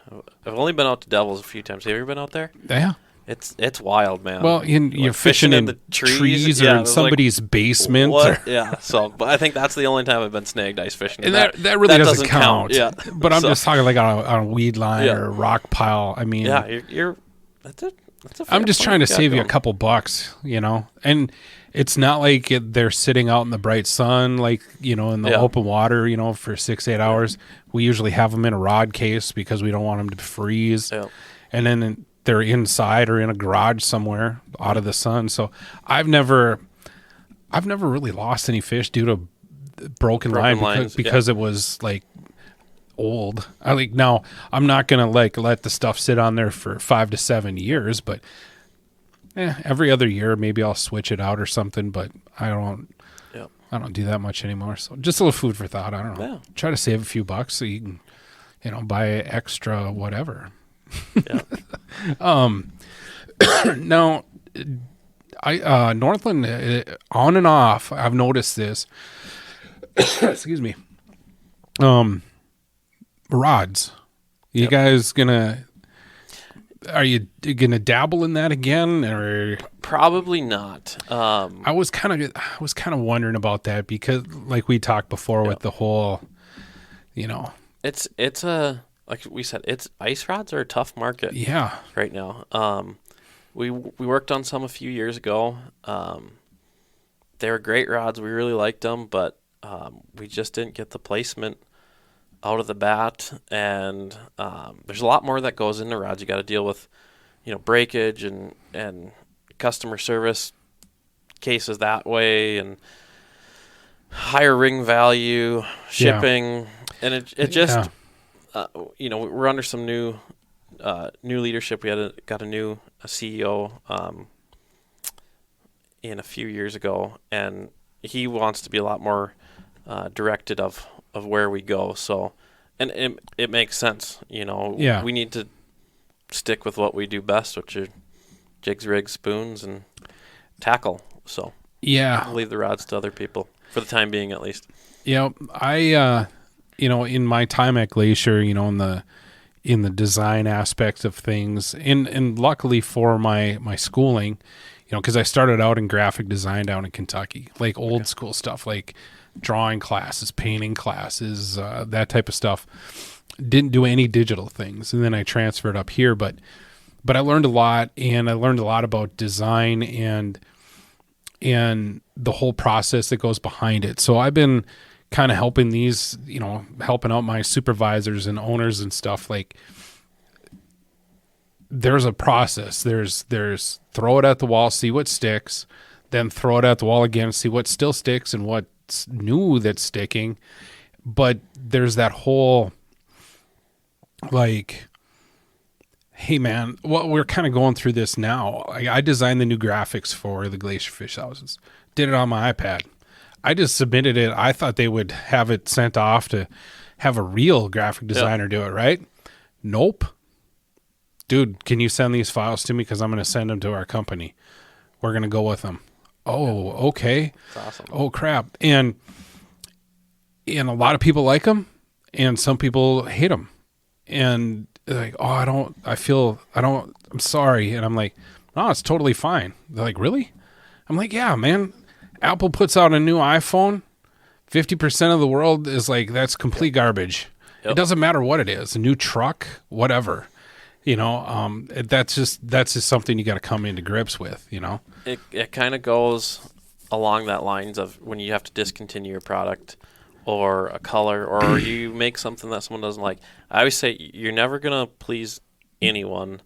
I've only been out to Devil's a few times. Have you ever been out there? Yeah. It's wild, man. Well, you're fishing in the trees or in somebody's basement. What? Yeah. So, but I think that's the only time I've been snagged ice fishing. And that really doesn't count. Yeah. But I'm just talking like on a weed line or a rock pile. I mean, yeah, you're that's a I'm just trying to save you a couple bucks, and it's not like they're sitting out in the bright sun, like, in the open water, for 6-8 hours. We usually have them in a rod case because we don't want them to freeze. Yeah. And then they're inside or in a garage somewhere out of the sun. So I've never really lost any fish due to broken line because it was like old. Now I'm not going to let the stuff sit on there for 5 to 7 years, but every other year maybe I'll switch it out or something, but I don't do that much anymore. So just a little food for thought. I don't know. Yeah. Try to save a few bucks so you can, buy extra whatever. Yeah. Now, Northland on and off, I've noticed this. Excuse me. Rods. You guys are you gonna dabble in that again, or probably not? I was kind of wondering about that because, like we talked before, with the whole, it's a, like we said, ice rods are a tough market. Yeah. Right now. We worked on some a few years ago. They were great rods. We really liked them, but we just didn't get the placement out of the bat. And there's a lot more that goes into rods. You got to deal with, breakage and customer service cases that way, and higher ring value, shipping, and it just we're under some new leadership. We got a new CEO in a few years ago, and he wants to be a lot more directed of where we go. So, and it makes sense. We need to stick with what we do best, which are jigs, rigs, spoons, and tackle. So I'll leave the rods to other people for the time being, at least. I in my time at Glacier, in the design aspect of things, and luckily for my schooling, because I started out in graphic design down in Kentucky, like old school stuff, like drawing classes, painting classes, that type of stuff. Didn't do any digital things, and then I transferred up here, but I learned a lot, and I learned a lot about design and the whole process that goes behind it. So I've been kind of helping helping out my supervisors and owners and stuff. Like, there's a process. There's throw it at the wall, see what sticks, then throw it at the wall again, see what still sticks and what's new that's sticking. But there's that whole, like, Hey man, well, we're kind of going through this now. I designed the new graphics for the Glacier Fish houses. Did it on my iPad. I just submitted it. I thought they would have it sent off to have a real graphic designer do it, right? Nope. Dude, can you send these files to me? Because I'm going to send them to our company. We're going to go with them. Oh, okay. That's awesome. Oh, crap. And a lot of people like them, and some people hate them. And like, oh, I'm sorry. And I'm like, no, it's totally fine. They're like, really? I'm like, yeah, man. Apple puts out a new iPhone. 50% of the world is like, that's complete garbage. Yep. It doesn't matter what it is, a new truck, whatever. That's just something you got to come into grips with, It kind of goes along that lines of when you have to discontinue your product or a color, or you make something that someone doesn't like. I always say you're never going to please anyone.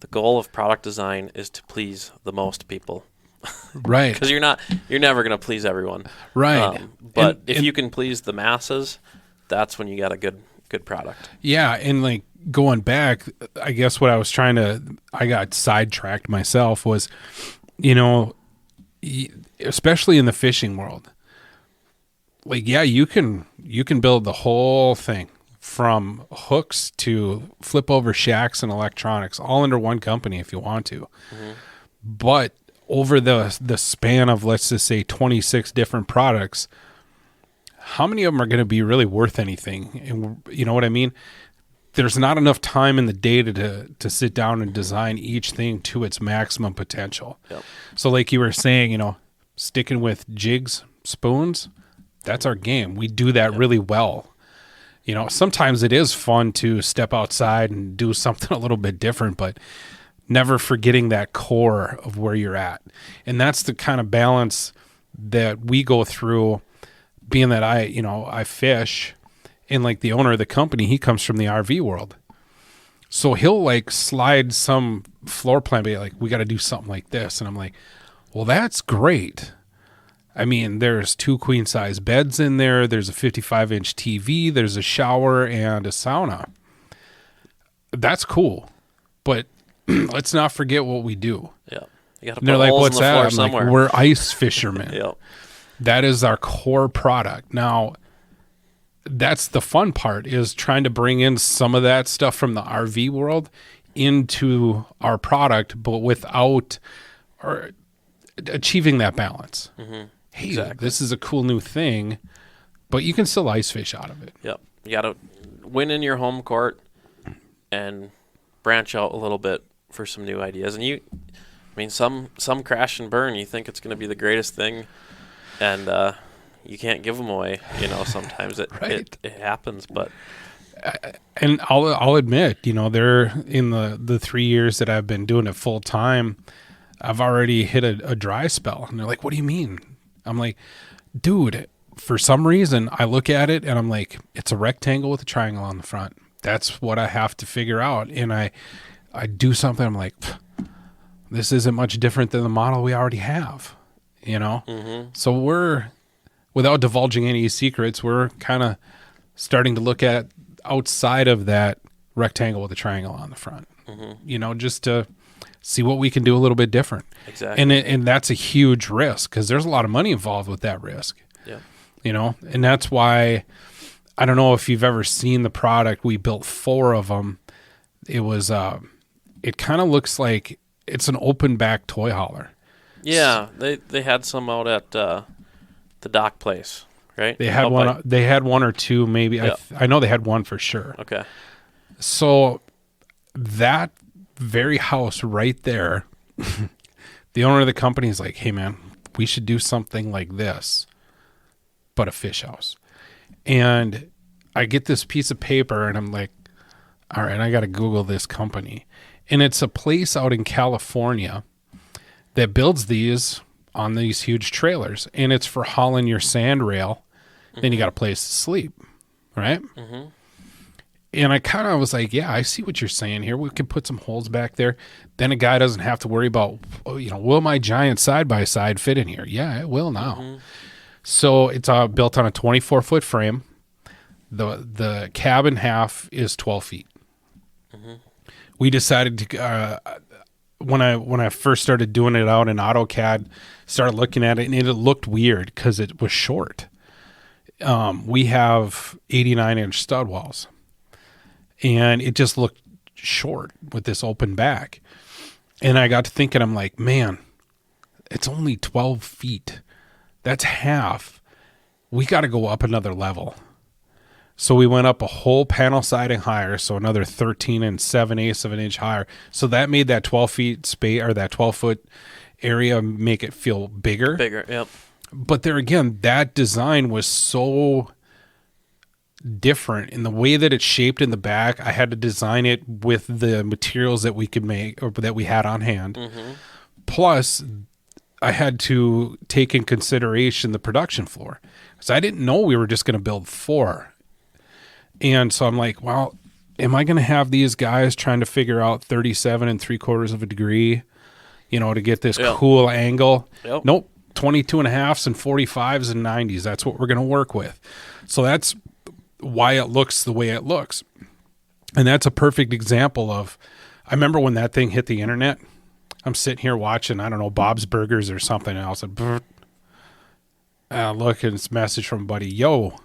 The goal of product design is to please the most people. Right. Because you're never going to please everyone. Right. But if you can please the masses, that's when you got a good product. Yeah. And like going back, I guess what I got sidetracked myself was, especially in the fishing world, like, yeah, you can build the whole thing from hooks to flip over shacks and electronics all under one company if you want to. Mm-hmm. But over the span of, let's just say, 26 different products, how many of them are going to be really worth anything? And you know what I mean? There's not enough time in the day to sit down and design each thing to its maximum potential. Yep. So like you were saying, sticking with jigs, spoons, that's our game. We do that really well. Sometimes it is fun to step outside and do something a little bit different, but never forgetting that core of where you're at. And that's the kind of balance that we go through, being that I fish, and like the owner of the company, he comes from the RV world. So he'll like slide some floor plan, be like, we got to do something like this. And I'm like, well, that's great. I mean, there's 2 queen size beds in there. There's a 55-inch TV. There's a shower and a sauna. That's cool. But let's not forget what we do. Yeah. You got to And they're put like, holes what's in the that? floor I'm somewhere. like, we're ice fishermen. Yep. That is our core product. Now, that's the fun part, is trying to bring in some of that stuff from the RV world into our product, but without achieving that balance. Mm-hmm. Hey, Exactly. this is a cool new thing, but you can still ice fish out of it. Yep. You got to win in your home court and branch out a little bit for some new ideas. And some crash and burn. You think it's going to be the greatest thing, and you can't give them away. Sometimes Right. it happens, but And I'll admit, they're in the 3 years that I've been doing it full time, I've already hit a dry spell. And they're like, what do you mean? I'm like, dude, for some reason I look at it and I'm like, it's a rectangle with a triangle on the front. That's what I have to figure out. And I do something. I'm like, this isn't much different than the model we already have, Mm-hmm. So we're, without divulging any secrets, we're kind of starting to look at outside of that rectangle with a triangle on the front, just to see what we can do a little bit different. Exactly. And that's a huge risk, because there's a lot of money involved with that risk. Yeah. And that's why, I don't know if you've ever seen the product. We built 4 of them. It was, it kind of looks like it's an open back toy hauler. Yeah, they had some out at the dock place, right? They had one. They had 1 or 2, maybe. Yeah. I know they had 1 for sure. Okay. So that very house right there, the owner of the company is like, hey man, we should do something like this, but a fish house. And I get this piece of paper and I'm like, all right, I got to Google this company. And it's a place out in California that builds these on these huge trailers, and it's for hauling your sand rail. Then you got a place to sleep, right? Mm-hmm. And I kind of was like, yeah, I see what you're saying here. We could put some holes back there. Then a guy doesn't have to worry about, will my giant side-by-side fit in here? Yeah, it will now. Mm-hmm. So it's built on a 24-foot frame. The cabin half is 12 feet. Mm-hmm. we decided to when I first started doing it out in AutoCAD, started looking at it, and it looked weird because it was short. We have 89-inch stud walls, and it just looked short with this open back. And I got to thinking, I'm like, man, it's only 12 feet. That's half. We got to go up another level. So we went up a whole panel siding higher, so another 13 7/8 of an inch higher. So that made that 12 feet space, or that 12-foot area, make it feel bigger. Bigger, yep. But there again, that design was so different in the way that it's shaped in the back. I had to design it with the materials that we could make, or that we had on hand. Mm-hmm. Plus, I had to take in consideration the production floor, because I didn't know we were just going to build 4. And so I'm like, well, am I going to have these guys trying to figure out 37 3/4 of a degree, to get this cool angle? Yep. Nope. 22.5s and 45s and 90s. That's what we're going to work with. So that's why it looks the way it looks. And that's a perfect example of, I remember when that thing hit the internet, I'm sitting here watching, I don't know, Bob's Burgers or something, and I was like, look, and it's a message from a buddy, yo,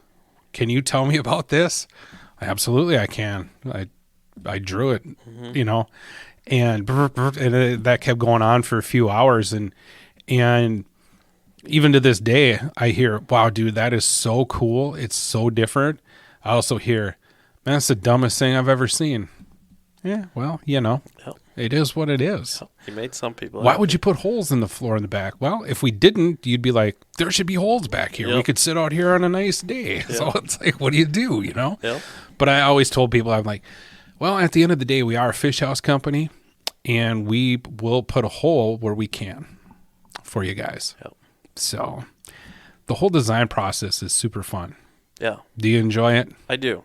can you tell me about this? Absolutely, I can. I drew it, and that kept going on for a few hours, and even to this day, I hear, wow, dude, that is so cool. It's so different. I also hear, man, that's the dumbest thing I've ever seen. Yeah, well, it is what it is. You made some people. Why would you put holes in the floor in the back? Well, if we didn't, you'd be like, there should be holes back here. We could sit out here on a nice day. Yep. So it's like, what do you do, Yep. But I always told people, I'm like, well, at the end of the day, we are a fish house company, and we will put a hole where we can for you guys. Yep. So the whole design process is super fun. Yeah. Do you enjoy it? I do.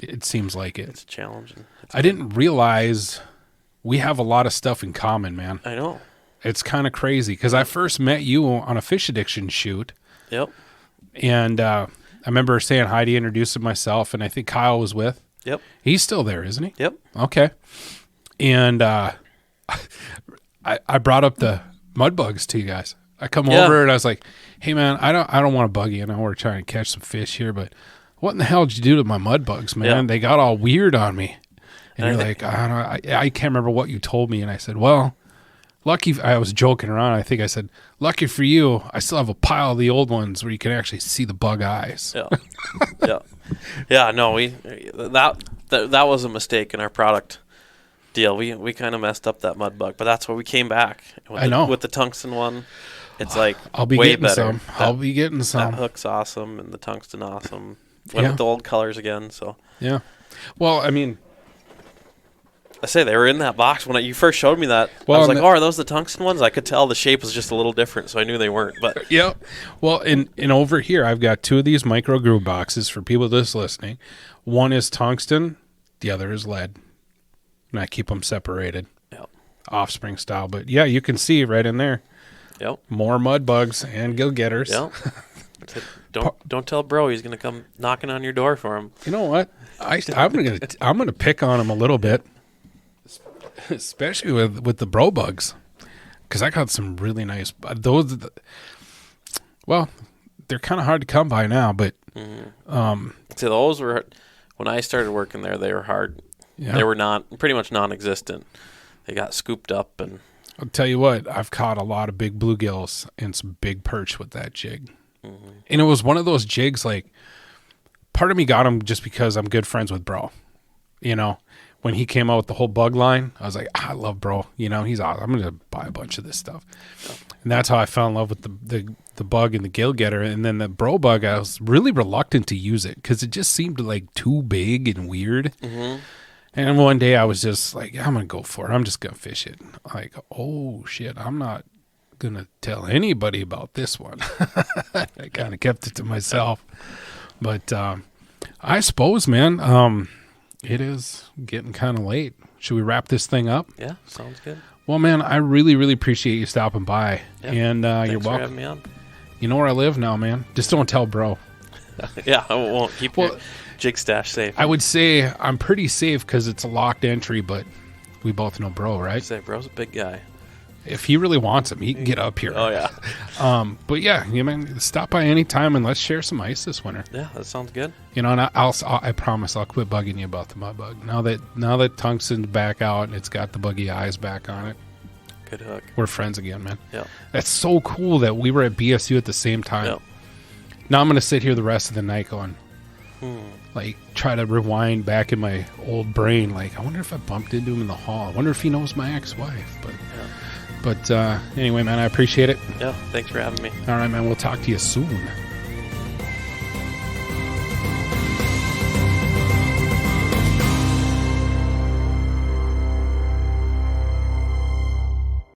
It seems like it. It's challenging. I didn't realize we have a lot of stuff in common, man. I know. It's kind of crazy because I first met you on a fish addiction shoot. Yep. And I remember saying hi to you, introducing myself, and I think Kyle was with. Yep. He's still there, isn't he? Yep. Okay. And I brought up the mud bugs to you guys. I come over and I was like, hey man, I don't want to bug you. I know we're trying to catch some fish here, but what in the hell did you do to my mud bugs, man? Yeah. They got all weird on me. And you're like, I don't know. I can't remember what you told me. And I said, well, lucky. I was joking around. I think I said, lucky for you, I still have a pile of the old ones where you can actually see the bug eyes. Yeah. Yeah. No, that was a mistake in our product deal. We kind of messed up that mud bug, but that's why we came back. With the tungsten one. It's like I'll be way getting better. some. I'll be getting some. That hook's awesome, and the tungsten awesome. Went with the old colors again. So yeah. Well, I mean, I say they were in that box when you first showed me that. I was like, "Oh, are those the tungsten ones?" I could tell the shape was just a little different, so I knew they weren't. But yeah. Well, and over here, I've got 2 of these micro groove boxes for people just listening. One is tungsten, the other is lead, and I keep them separated, offspring style. But yeah, you can see right in there. Yep. More mud bugs and gill getters. Yep. Don't tell bro he's gonna come knocking on your door for him. You know what? I'm gonna pick on him a little bit, especially with the bro bugs, because I got some really nice. Well, they're kind of hard to come by now, but so those were when I started working there. They were hard. Yeah. They were pretty much non-existent. They got scooped up and. I'll tell you what, I've caught a lot of big bluegills and some big perch with that jig. Mm-hmm. And it was one of those jigs, like, part of me got him just because I'm good friends with bro. When he came out with the whole bug line, I was like, I love bro. He's awesome. I'm going to buy a bunch of this stuff. And that's how I fell in love with the bug and the gill getter. And then the bro bug, I was really reluctant to use it because it just seemed like too big and weird. Mm-hmm. And one day I was just like, I'm going to go for it. I'm just going to fish it. Like, oh, shit, I'm not going to tell anybody about this one. I kind of kept it to myself. But I suppose, man, it is getting kind of late. Should we wrap this thing up? Yeah, sounds good. Well, man, I really, really appreciate you stopping by. Yeah, and you're welcome. For having me on. You know where I live now, man. Just don't tell bro. Yeah, I won't. Keep your jig stash safe. I would say I'm pretty safe because it's a locked entry, but We both know Bro, right? Say, bro's a big guy. If he really wants him, he can get up here. Oh, yeah. But yeah, you man, stop by any time and let's share some ice this winter. Yeah, that sounds good. You know, and I promise I'll quit bugging you about the mud bug. Now that tungsten's back out and it's got the buggy eyes back on it, Good hook. we're friends again, man. Yeah. That's so cool that we were at BSU at the same time. Yeah. Now I'm going to sit here the rest of the night going, like, try to rewind back in my old brain. Like, I wonder if I bumped into him in the hall. I wonder if he knows my ex-wife. But anyway, man, I appreciate it. Yeah, thanks for having me. All right, man, we'll talk to you soon.